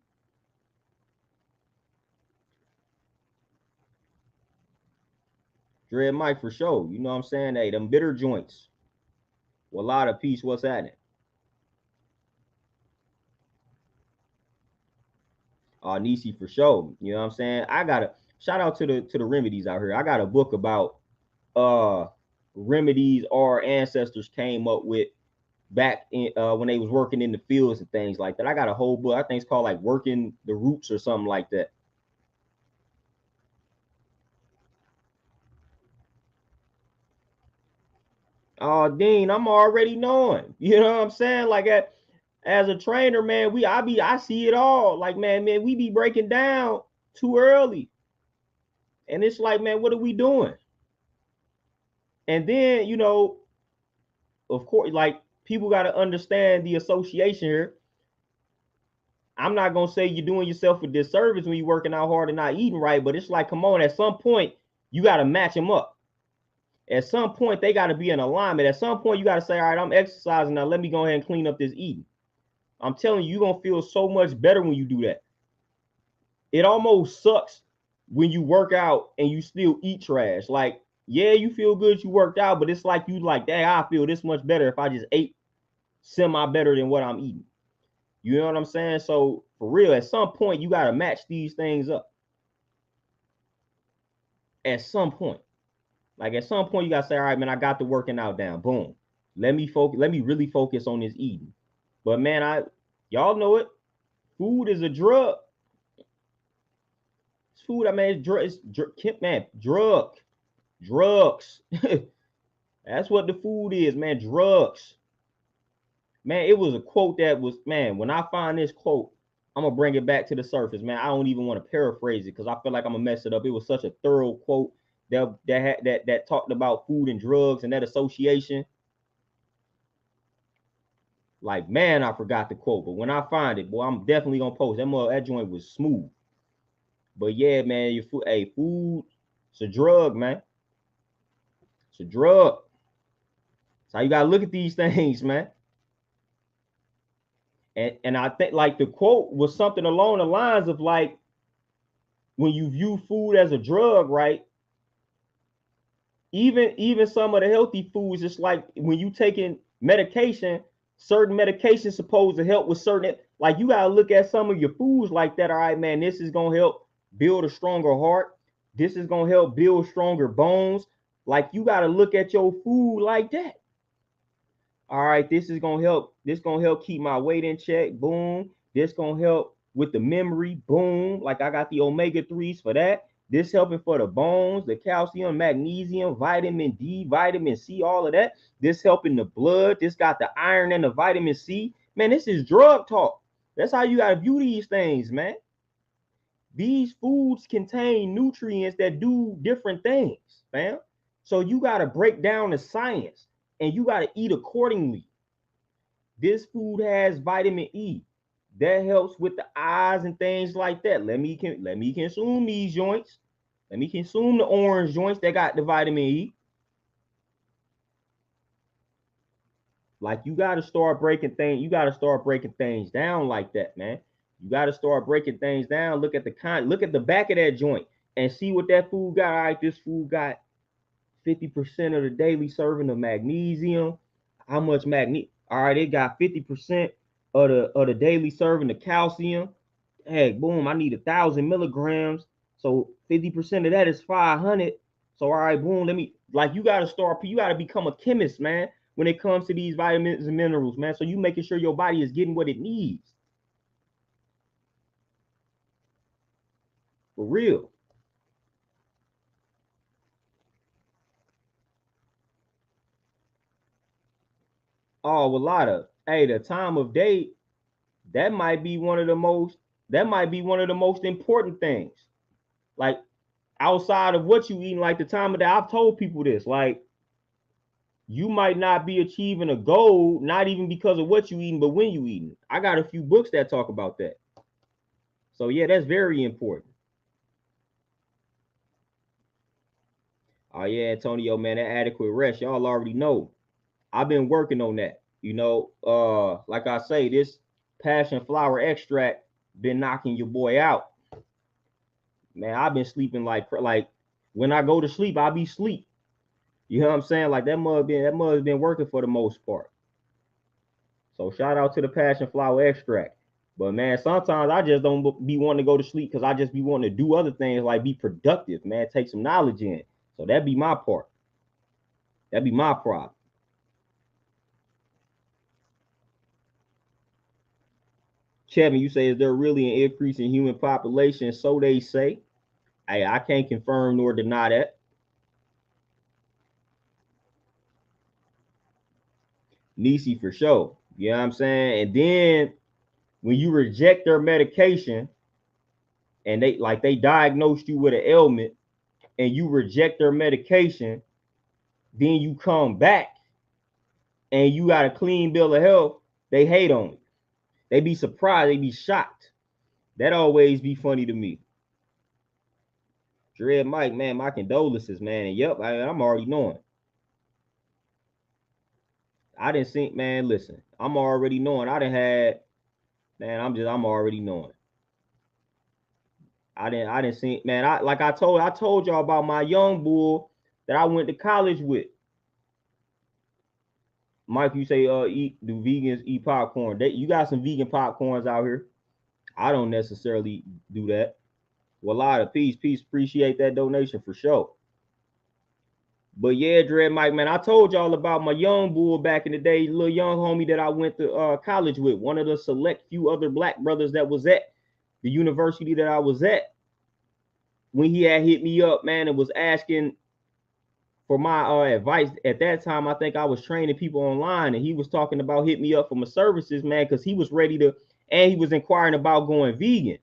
Dread Mike for sure. You know what I'm saying? Hey, them bitter joints. Well, a lot of peace. What's happening? Nisi for sure. You know what I'm saying? I gotta shout out to the remedies out here. I got a book about uh remedies our ancestors came up with back in when they was working in the fields and things like that. I got a whole book. I think it's called like Working the Roots or something like that. Oh, Dean, I'm already knowing. You know what I'm saying? Like as a trainer, man, I see it all. Like, man, we be breaking down too early. And it's like, man, what are we doing? And then, you know, of course, like people got to understand the association here. I'm not gonna say you're doing yourself a disservice when you're working out hard and not eating right, but it's like, come on, at some point, you got to match them up. At some point, they got to be in alignment. At some point, you got to say, all right, I'm exercising now. Let me go ahead and clean up this eating. I'm telling you, you're gonna feel so much better when you do that. It almost sucks when you work out and you still eat trash. Like, yeah, you feel good you worked out, but it's like you like, dang, I feel this much better if I just ate semi better than what I'm eating. You know what I'm saying? So for real, at some point, you gotta match these things up. At some point. Like at some point you gotta say, all right, man, I got the working out down. Boom. Let me focus, let me really focus on this eating. But man, y'all know it. Food is a drug. It's food, I mean, man, drugs. That's what the food is, man, drugs. Man, it was a quote that was, man, when I find this quote, I'm gonna bring it back to the surface, man. I don't even want to paraphrase it because I feel like I'm gonna mess it up. It was such a thorough quote that talked about food and drugs and that association. Like, man, I forgot the quote, but when I find it, boy, I'm definitely gonna post. That joint was smooth. But yeah, man, your food, hey, food, it's a drug, man. It's a drug. So you gotta look at these things, man. And I think like the quote was something along the lines of like, when you view food as a drug, right? Even some of the healthy foods, it's like when you taking medication, certain medications supposed to help with certain, like you gotta look at some of your foods like that. All right, man, this is gonna help build a stronger heart. This is gonna help build stronger bones. Like you gotta look at your food like that. All right, this is gonna help. This gonna help keep my weight in check. Boom. This gonna help with the memory. Boom. Like I got the omega-3s for that. This helping for the bones, the calcium, magnesium, vitamin D, vitamin C, all of that. This helping the blood. This got the iron and the vitamin C. Man, this is drug talk. That's how you gotta view these things, man. These foods contain nutrients that do different things, fam. So you gotta break down the science and you gotta eat accordingly. This food has vitamin E. That helps with the eyes and things like that. Let me consume these joints. Let me consume the orange joints that got the vitamin E. Like you got to start breaking things. You got to start breaking things down like that, man. You got to start breaking things down. Look at the back of that joint and see what that food got. All right, this food got 50% of the daily serving of magnesium. How much magnesium? All right, it got 50% of the daily serving of calcium. Hey, boom, I need 1,000 milligrams. So 50% of that is 500. So all right, boom, you gotta become a chemist, man, when it comes to these vitamins and minerals, man. So you making sure your body is getting what it needs. For real. Oh, a lot of, hey, the time of day, that might be one of the most important things. Like outside of what you eating, like the time of day, I've told people this, like you might not be achieving a goal, not even because of what you eating, but when you eating. I got a few books that talk about that. So yeah, that's very important. Oh yeah, Antonio, man, that adequate rest, y'all already know. I've been working on that. Like I say, this passion flower extract been knocking your boy out. Man, I've been sleeping like when I go to sleep, I be sleep. You know what I'm saying? Like that mud been working for the most part. So shout out to the passion flower extract. But man, sometimes I just don't be wanting to go to sleep because I just be wanting to do other things like be productive, man, take some knowledge in. So that'd be my part. That'd be my problem. Chevin, you say, is there really an increase in human population? So they say. I can't confirm nor deny that. Nisi for sure. You know what I'm saying? And then when you reject their medication and they diagnosed you with an ailment and you reject their medication, then you come back and you got a clean bill of health, they hate on it. They be surprised, they be shocked. That always be funny to me. Dread Mike, man, my condolences, man. And yep, I'm already knowing. I didn't think, man, listen, I'm already knowing. Man, I'm already knowing. I didn't see, man. I told y'all about my young bull that I went to college with. Mike, you say do vegans eat popcorn? You got some vegan popcorns out here. I don't necessarily do that. Well, a lot of peace, appreciate that donation for sure. But yeah, Dread Mike, man, I told y'all about my young bull back in the day, little young homie that I went to college with, one of the select few other black brothers that was at the university that I was at. When he had hit me up, man, and was asking for my advice at that time, I think I was training people online, and he was talking about hit me up for my services, man, because he was ready to, and he was inquiring about going vegan.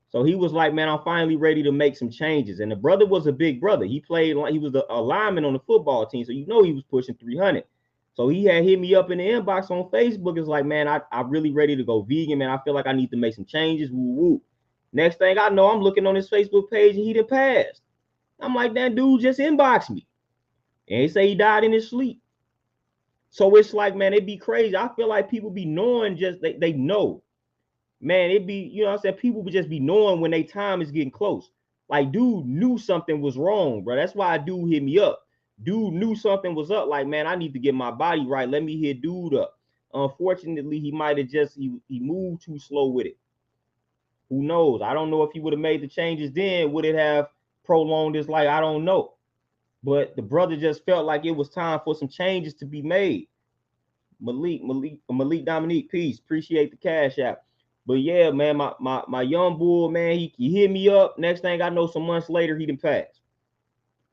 So he was like, man, I'm finally ready to make some changes. And the brother was a big brother. He played, he was a lineman on the football team. So he was pushing 300. So he had hit me up in the inbox on Facebook. It's like, man, I'm really ready to go vegan, man. I feel like I need to make some changes. Woo woo. Next thing I know, I'm looking on his Facebook page and he done passed. I'm like, that dude just inboxed me. And he say he died in his sleep. So it's like, man, it'd be crazy. I feel like people be knowing just, they know. Man, it'd be, you know what I'm saying? People would just be knowing when their time is getting close. Like, dude knew something was wrong, bro. That's why dude hit me up. Dude knew something was up. Like, man, I need to get my body right. Let me hit dude up. Unfortunately, he might have just, he moved too slow with it. Who knows? I don't know if he would have made the changes then. Would it have prolonged his life? I don't know. But the brother just felt like it was time for some changes to be made. Malik Dominique, peace. Appreciate the cash app. But yeah, man, my young bull, man, he hit me up. Next thing I know, some months later, he done passed.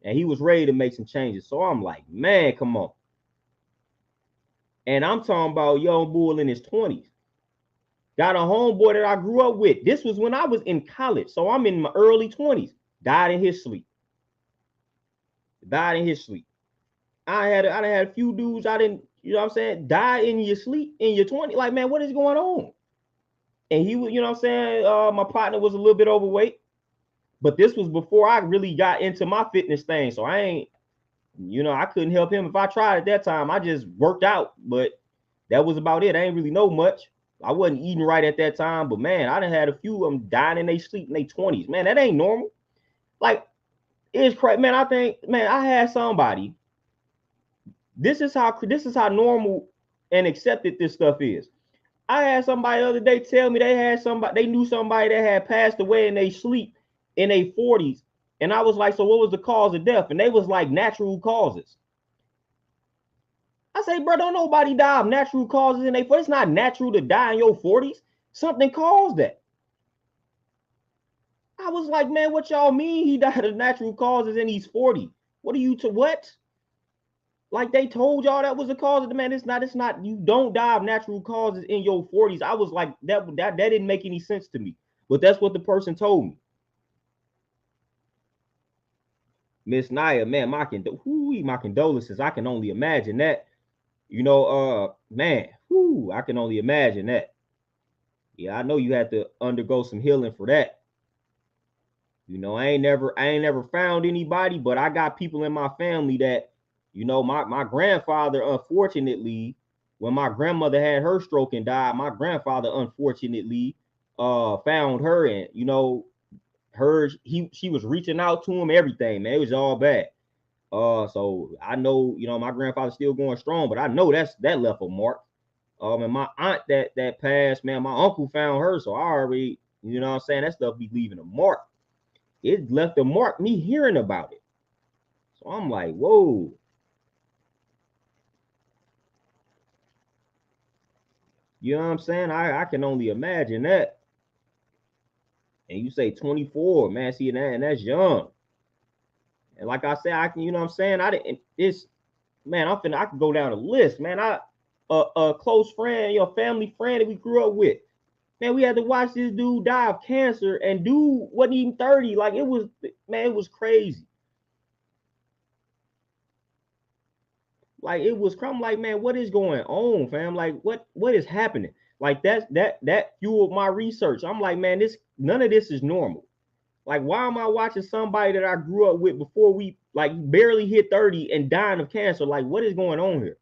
And he was ready to make some changes. So I'm like, man, come on. And I'm talking about young bull in his 20s. Got a homeboy that I grew up with. This was when I was in college. So I'm in my early 20s. Died in his sleep. Died in his sleep. I had a few dudes I didn't, you know what I'm saying, die in your sleep in your 20s. Like, man, what is going on? And he was, you know what I'm saying, my partner was a little bit overweight. But this was before I really got into my fitness thing. So I ain't, you know, I couldn't help him if I tried at that time. I just worked out, but that was about it. I ain't really know much. I wasn't eating right at that time, but man, I done had a few of them dying in their sleep in their 20s. Man, that ain't normal. Like, it's crazy. Man, I think, man, I had somebody. This is how normal and accepted this stuff is. I had somebody the other day tell me they knew somebody that had passed away in their sleep in their 40s. And I was like, so what was the cause of death? And they was like, natural causes. I say, bro, don't nobody die of natural causes in their 40s. It's not natural to die in your 40s. Something caused that. I was like, man, what y'all mean he died of natural causes and he's 40? What are you to what? Like they told y'all that was the cause of the man. It's not. You don't die of natural causes in your 40s. I was like, that didn't make any sense to me. But that's what the person told me. Miss Naya, man, my condolences. I can only imagine that. You know, man, I can only imagine that. Yeah, I know you had to undergo some healing for that. You know, I ain't never found anybody, but I got people in my family that, you know, my grandfather, unfortunately, when my grandmother had her stroke and died, my grandfather unfortunately found her, and you know, she was reaching out to him, everything, man. It was all bad. So I know, you know, my grandfather's still going strong, but I know that left a mark. And my aunt that passed, man, my uncle found her, so I already, you know what I'm saying, that stuff be leaving a mark. It left a mark, me hearing about it. So I'm like, whoa. You know what I'm saying? I can only imagine that. And you say 24, man, see, and that's young. And like I said, I can, you know what I'm saying? I could go down a list, man. A close friend, your family friend that we grew up with. Man, we had to watch this dude die of cancer, and dude wasn't even 30. Like, it was crazy. Like, I'm like, man, what is going on, fam? Like, what is happening? Like, that fueled my research. I'm like, man, none of this is normal. Like, why am I watching somebody that I grew up with before we like barely hit 30 and dying of cancer? Like, what is going on here?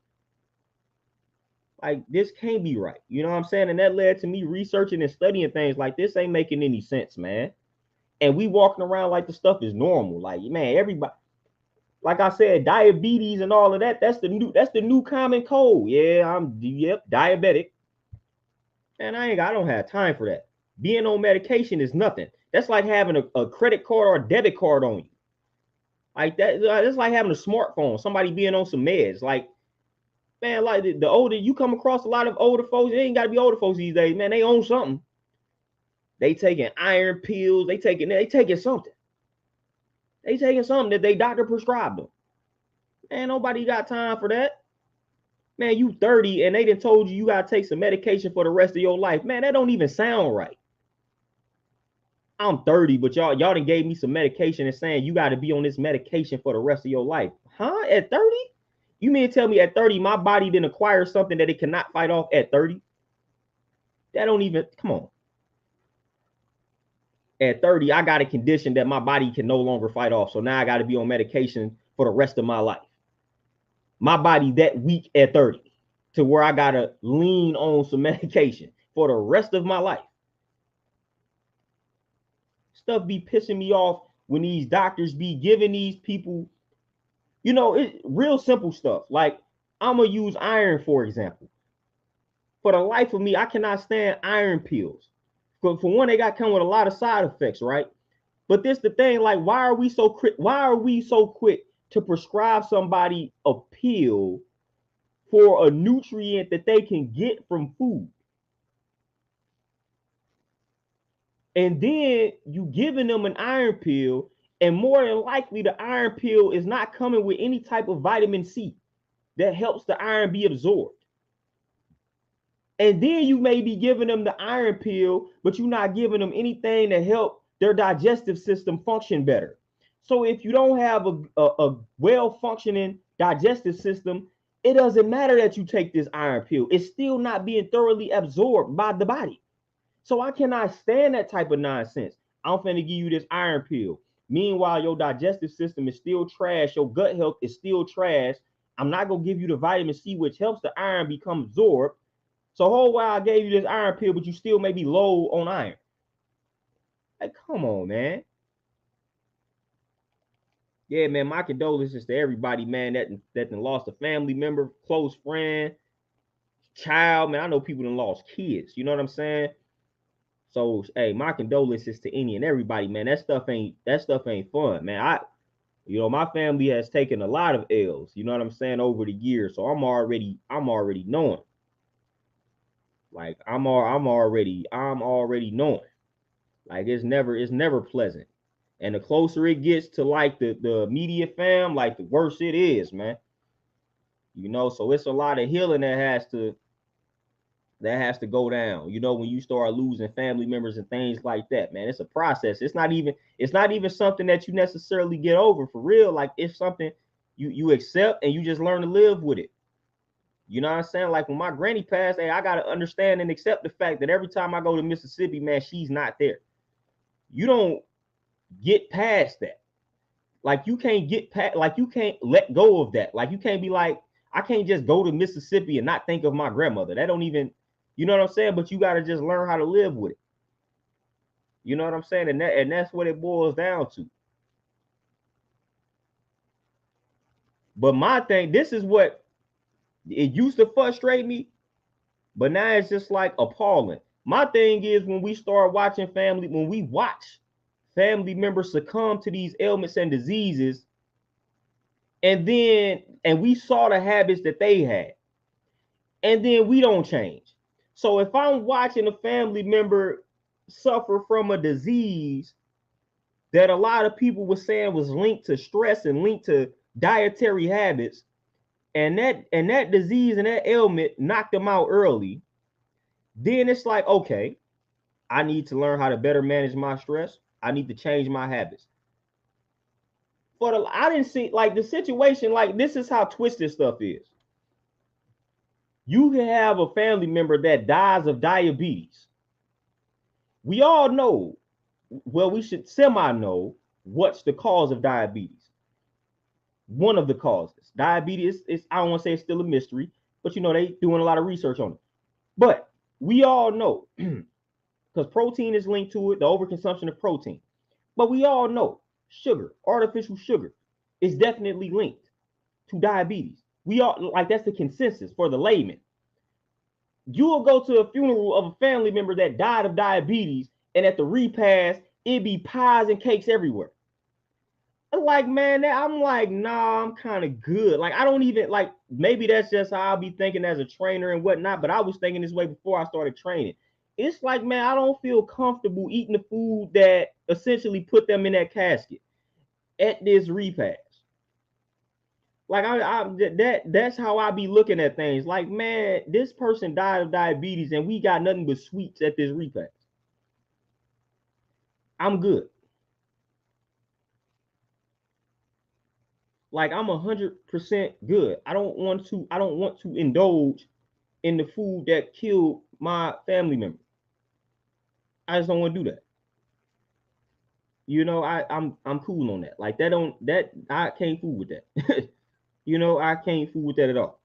Like, this can't be right. You know what I'm saying? And that led to me researching and studying things like this ain't making any sense, man. And we walking around like the stuff is normal. Like, man, everybody, like I said, diabetes and all of that, that's the new common cold. Yeah, I'm diabetic. And I don't have time for that. Being on medication is nothing. That's like having a credit card or a debit card on you. Like that, it's like having a smartphone, somebody being on some meds. Like, man, like the older you come across a lot of older folks, it ain't gotta be older folks these days, man. They own something. They taking iron pills, they taking something. They taking something that they doctor prescribed them. Man, nobody got time for that. Man, you 30 and they done told you gotta take some medication for the rest of your life. Man, that don't even sound right. I'm 30, but y'all done gave me some medication and saying you got to be on this medication for the rest of your life. Huh? At 30? You mean to tell me at 30 my body didn't acquire something that it cannot fight off at 30? That don't even, come on. At 30, I got a condition that my body can no longer fight off. So now I got to be on medication for the rest of my life. My body that weak at 30 to where I got to lean on some medication for the rest of my life. Stuff be pissing me off when these doctors be giving these people, you know, it real simple stuff. Like, I'm gonna use iron for example. For the life of me, I cannot stand iron pills. For one, they got come with a lot of side effects, right? But this the thing, like, why are we so quick to prescribe somebody a pill for a nutrient that they can get from food? And then you giving them an iron pill, and more than likely the iron pill is not coming with any type of vitamin C that helps the iron be absorbed. And then you may be giving them the iron pill, but you're not giving them anything to help their digestive system function better. So if you don't have a well-functioning digestive system, it doesn't matter that you take this iron pill. It's still not being thoroughly absorbed by the body. So I cannot stand that type of nonsense. I'm finna give you this iron pill. Meanwhile, your digestive system is still trash. Your gut health is still trash. I'm not gonna give you the vitamin C, which helps the iron become absorbed. So whole while I gave you this iron pill, but you still may be low on iron. Like, come on, man. Yeah, man, my condolences to everybody, man, that lost a family member, close friend, child. Man, I know people that lost kids. You know what I'm saying? So, hey, my condolences to any and everybody, man. That stuff ain't fun, man. My family has taken a lot of L's. You know what I'm saying, over the years. So I'm already knowing. Like I'm already knowing. Like it's never pleasant. And the closer it gets to like the immediate fam, like the worse it is, man. You know, so it's a lot of healing that has to go down. You know, when you start losing family members and things like that, man, it's a process. It's not even something that you necessarily get over for real. Like it's something you accept and you just learn to live with it. You know what I'm saying? Like when my granny passed, hey, I gotta understand and accept the fact that every time I go to Mississippi, man, she's not there. You don't get past that. Like you can't get past, like you can't let go of that. Like you can't be like, I can't just go to Mississippi and not think of my grandmother. That don't even, you know what I'm saying? But you gotta just learn how to live with it. You know what I'm saying? And that's what it boils down to. But my thing, this is what it used to frustrate me, but now it's just like appalling. My thing is when we watch family members succumb to these ailments and diseases, and we saw the habits that they had, and then we don't change. So if I'm watching a family member suffer from a disease that a lot of people were saying was linked to stress and linked to dietary habits, and that disease and that ailment knocked them out early, then it's like, okay, I need to learn how to better manage my stress. I need to change my habits. I didn't see like the situation, like this is how twisted stuff is. You can have a family member that dies of diabetes. We all know, well, we should semi-know what's the cause of diabetes. One of the causes. Diabetes is, I don't want to say it's still a mystery, but you know, they doing a lot of research on it. But we all know, because protein is linked to it, the overconsumption of protein. But we all know sugar, artificial sugar, is definitely linked to diabetes. We all, like, that's the consensus for the layman. You will go to a funeral of a family member that died of diabetes, and at the repast, it'd be pies and cakes everywhere. Like, man, I'm like, nah, I'm kind of good. Like, I don't even like, maybe that's just how I'll be thinking as a trainer and whatnot, but I was thinking this way before I started training. It's like, man, I don't feel comfortable eating the food that essentially put them in that casket at this repast. Like, that's how I be looking at things. Like, man, this person died of diabetes and we got nothing but sweets at this repast. I'm good. Like, I'm 100% good. I don't want to indulge in the food that killed my family member. I just don't want to do that. You know, I'm cool on that. Like, that I can't fool with that. You know, I can't fool with that at all.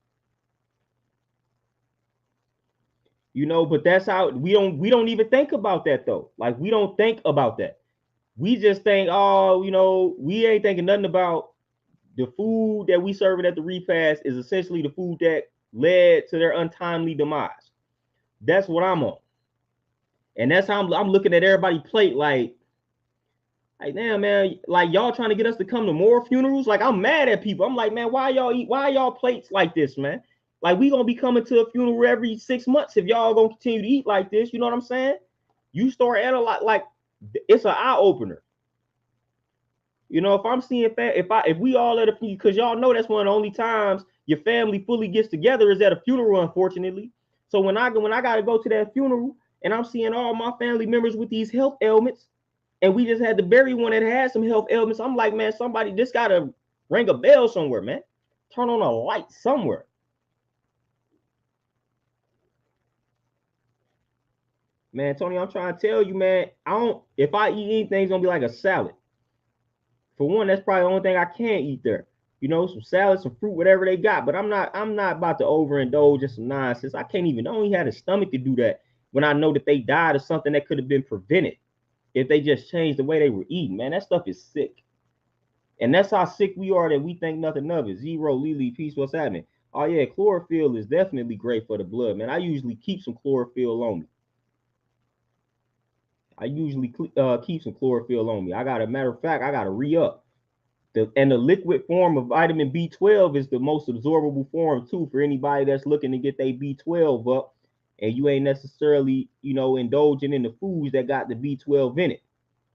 You know, but that's how we don't even think about that though. Like, we don't think about that. We just think, oh, you know, we ain't thinking nothing about the food that we serving at the repast is essentially the food that led to their untimely demise. That's what I'm on. And that's how I'm looking at everybody's plate like, damn, man, like y'all trying to get us to come to more funerals. Like, I'm mad at people. I'm like, man, why y'all plates like this, man? Like, we gonna be coming to a funeral every 6 months if y'all gonna continue to eat like this. You know what I'm saying? You start at a lot, like, it's an eye opener. You know, if I'm seeing if we all at a funeral, because y'all know that's one of the only times your family fully gets together is at a funeral, unfortunately. So when I gotta go to that funeral and I'm seeing all my family members with these health ailments, and we just had to bury one that had some health ailments, I'm like, man, somebody just gotta ring a bell somewhere, man. Turn on a light somewhere. Man, Tony, I'm trying to tell you, man, I don't if I eat anything, it's gonna be like a salad. For one, that's probably the only thing I can't eat there. You know, some salad, some fruit, whatever they got. But I'm not about to overindulge in some nonsense. I only had a stomach to do that when I know that they died of something that could have been prevented if they just changed the way they were eating. Man, that stuff is sick. And that's how sick we are that we think nothing of it. Zero, Lily, peace, what's happening? Oh yeah, chlorophyll is definitely great for the blood, man. I usually keep some chlorophyll on me. I usually keep some chlorophyll on me. I got a matter of fact, I got to re-up. The liquid form of vitamin B12 is the most absorbable form too for anybody that's looking to get their B12 up, and you ain't necessarily, you know, indulging in the foods that got the B12 in it.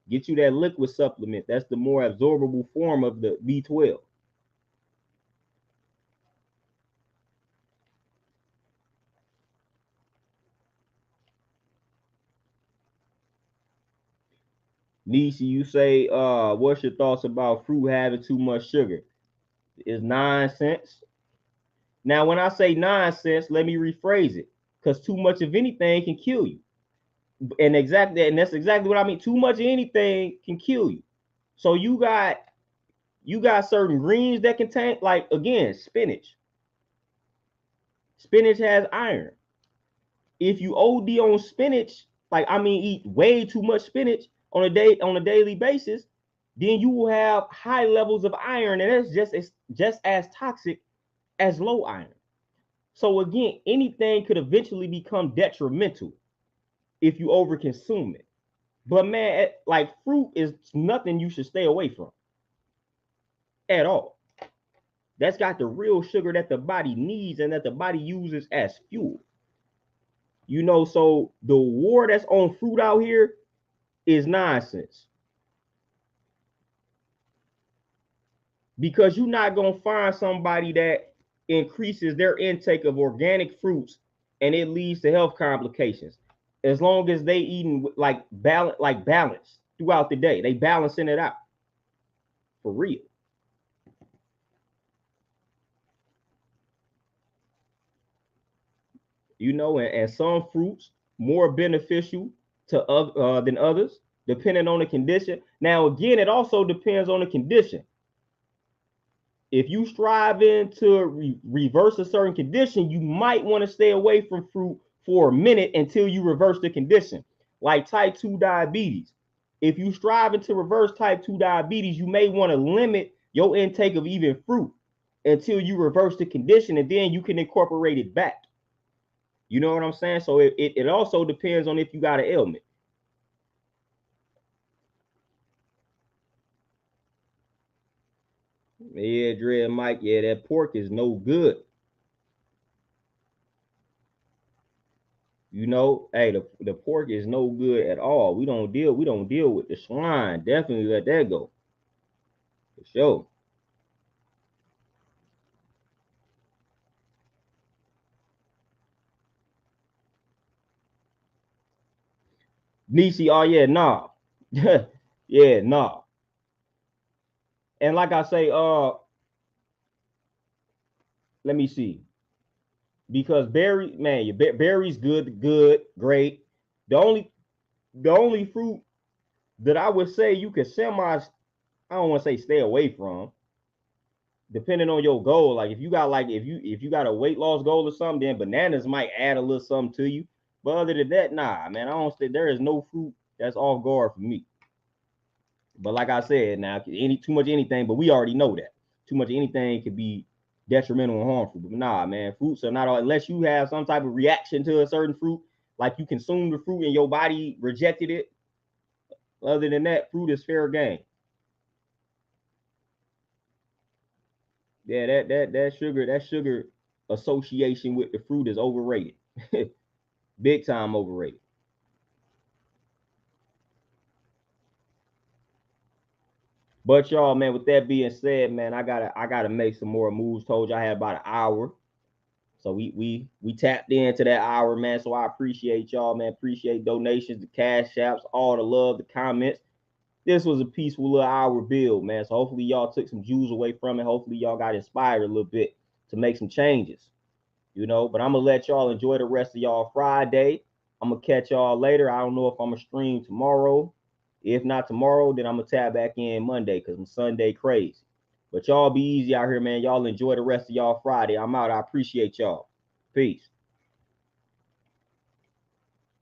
Get you that liquid supplement. That's the more absorbable form of the B12. Nisi, you say, what's your thoughts about fruit having too much sugar? Is nonsense. Now, when I say nonsense, let me rephrase it, because too much of anything can kill you. And that's exactly what I mean. Too much of anything can kill you. So you got certain greens that contain, like, again, spinach. Spinach has iron. If you OD on spinach, like, I mean, eat way too much spinach on a daily basis, then you will have high levels of iron, and that's just as toxic as low iron. So again, anything could eventually become detrimental if you overconsume it. But man, like, fruit is nothing you should stay away from at all. That's got the real sugar that the body needs and that the body uses as fuel. You know, so the war that's on fruit out here is nonsense. Because you're not going to find somebody that increases their intake of organic fruits and it leads to health complications. As long as they eating balance throughout the day, they balancing it out for real. You know, and some fruits more beneficial to than others, depending on the condition. Now, again, it also depends on the condition. If you striving to reverse a certain condition, you might want to stay away from fruit for a minute until you reverse the condition. Like type 2 diabetes. If you striving to reverse type 2 diabetes, you may want to limit your intake of even fruit until you reverse the condition, and then you can incorporate it back. You know what I'm saying? So it also depends on if you got an ailment. Yeah, Dread Mike. Yeah, that pork is no good. You know, hey, the pork is no good at all. We don't deal with the swine. Definitely let that go. For sure. Nisi, oh yeah, nah. Yeah, nah. And like I say, let me see. Because berry, man, your berries good, great. The only the only fruit that I would say you could I don't want to say stay away from, depending on your goal. Like if you got a weight loss goal or something, then bananas might add a little something to you. But other than that, nah, man, I don't say there is no fruit that's off guard for me. But like I said, now any too much anything, but we already know that too much anything could be detrimental and harmful. But nah, man, fruits are not all, unless you have some type of reaction to a certain fruit, like you consume the fruit and your body rejected it. Other than that, fruit is fair game. Yeah, that sugar association with the fruit is overrated. Big time overrated. But y'all, man, with that being said, man, I gotta make some more moves. Told you I had about an hour. So we tapped into that hour, man. So I appreciate y'all, man. Appreciate donations, the cash apps, all the love, the comments. This was a peaceful little hour build, man. So hopefully y'all took some jewels away from it. Hopefully y'all got inspired a little bit to make some changes, you know. But I'm gonna let y'all enjoy the rest of y'all Friday. I'm gonna catch y'all later. I don't know if I'm gonna stream tomorrow. If not tomorrow, then I'm gonna tap back in Monday because I'm Sunday crazy. But y'all be easy out here, man. Y'all enjoy the rest of y'all Friday. I'm out. I appreciate y'all. Peace.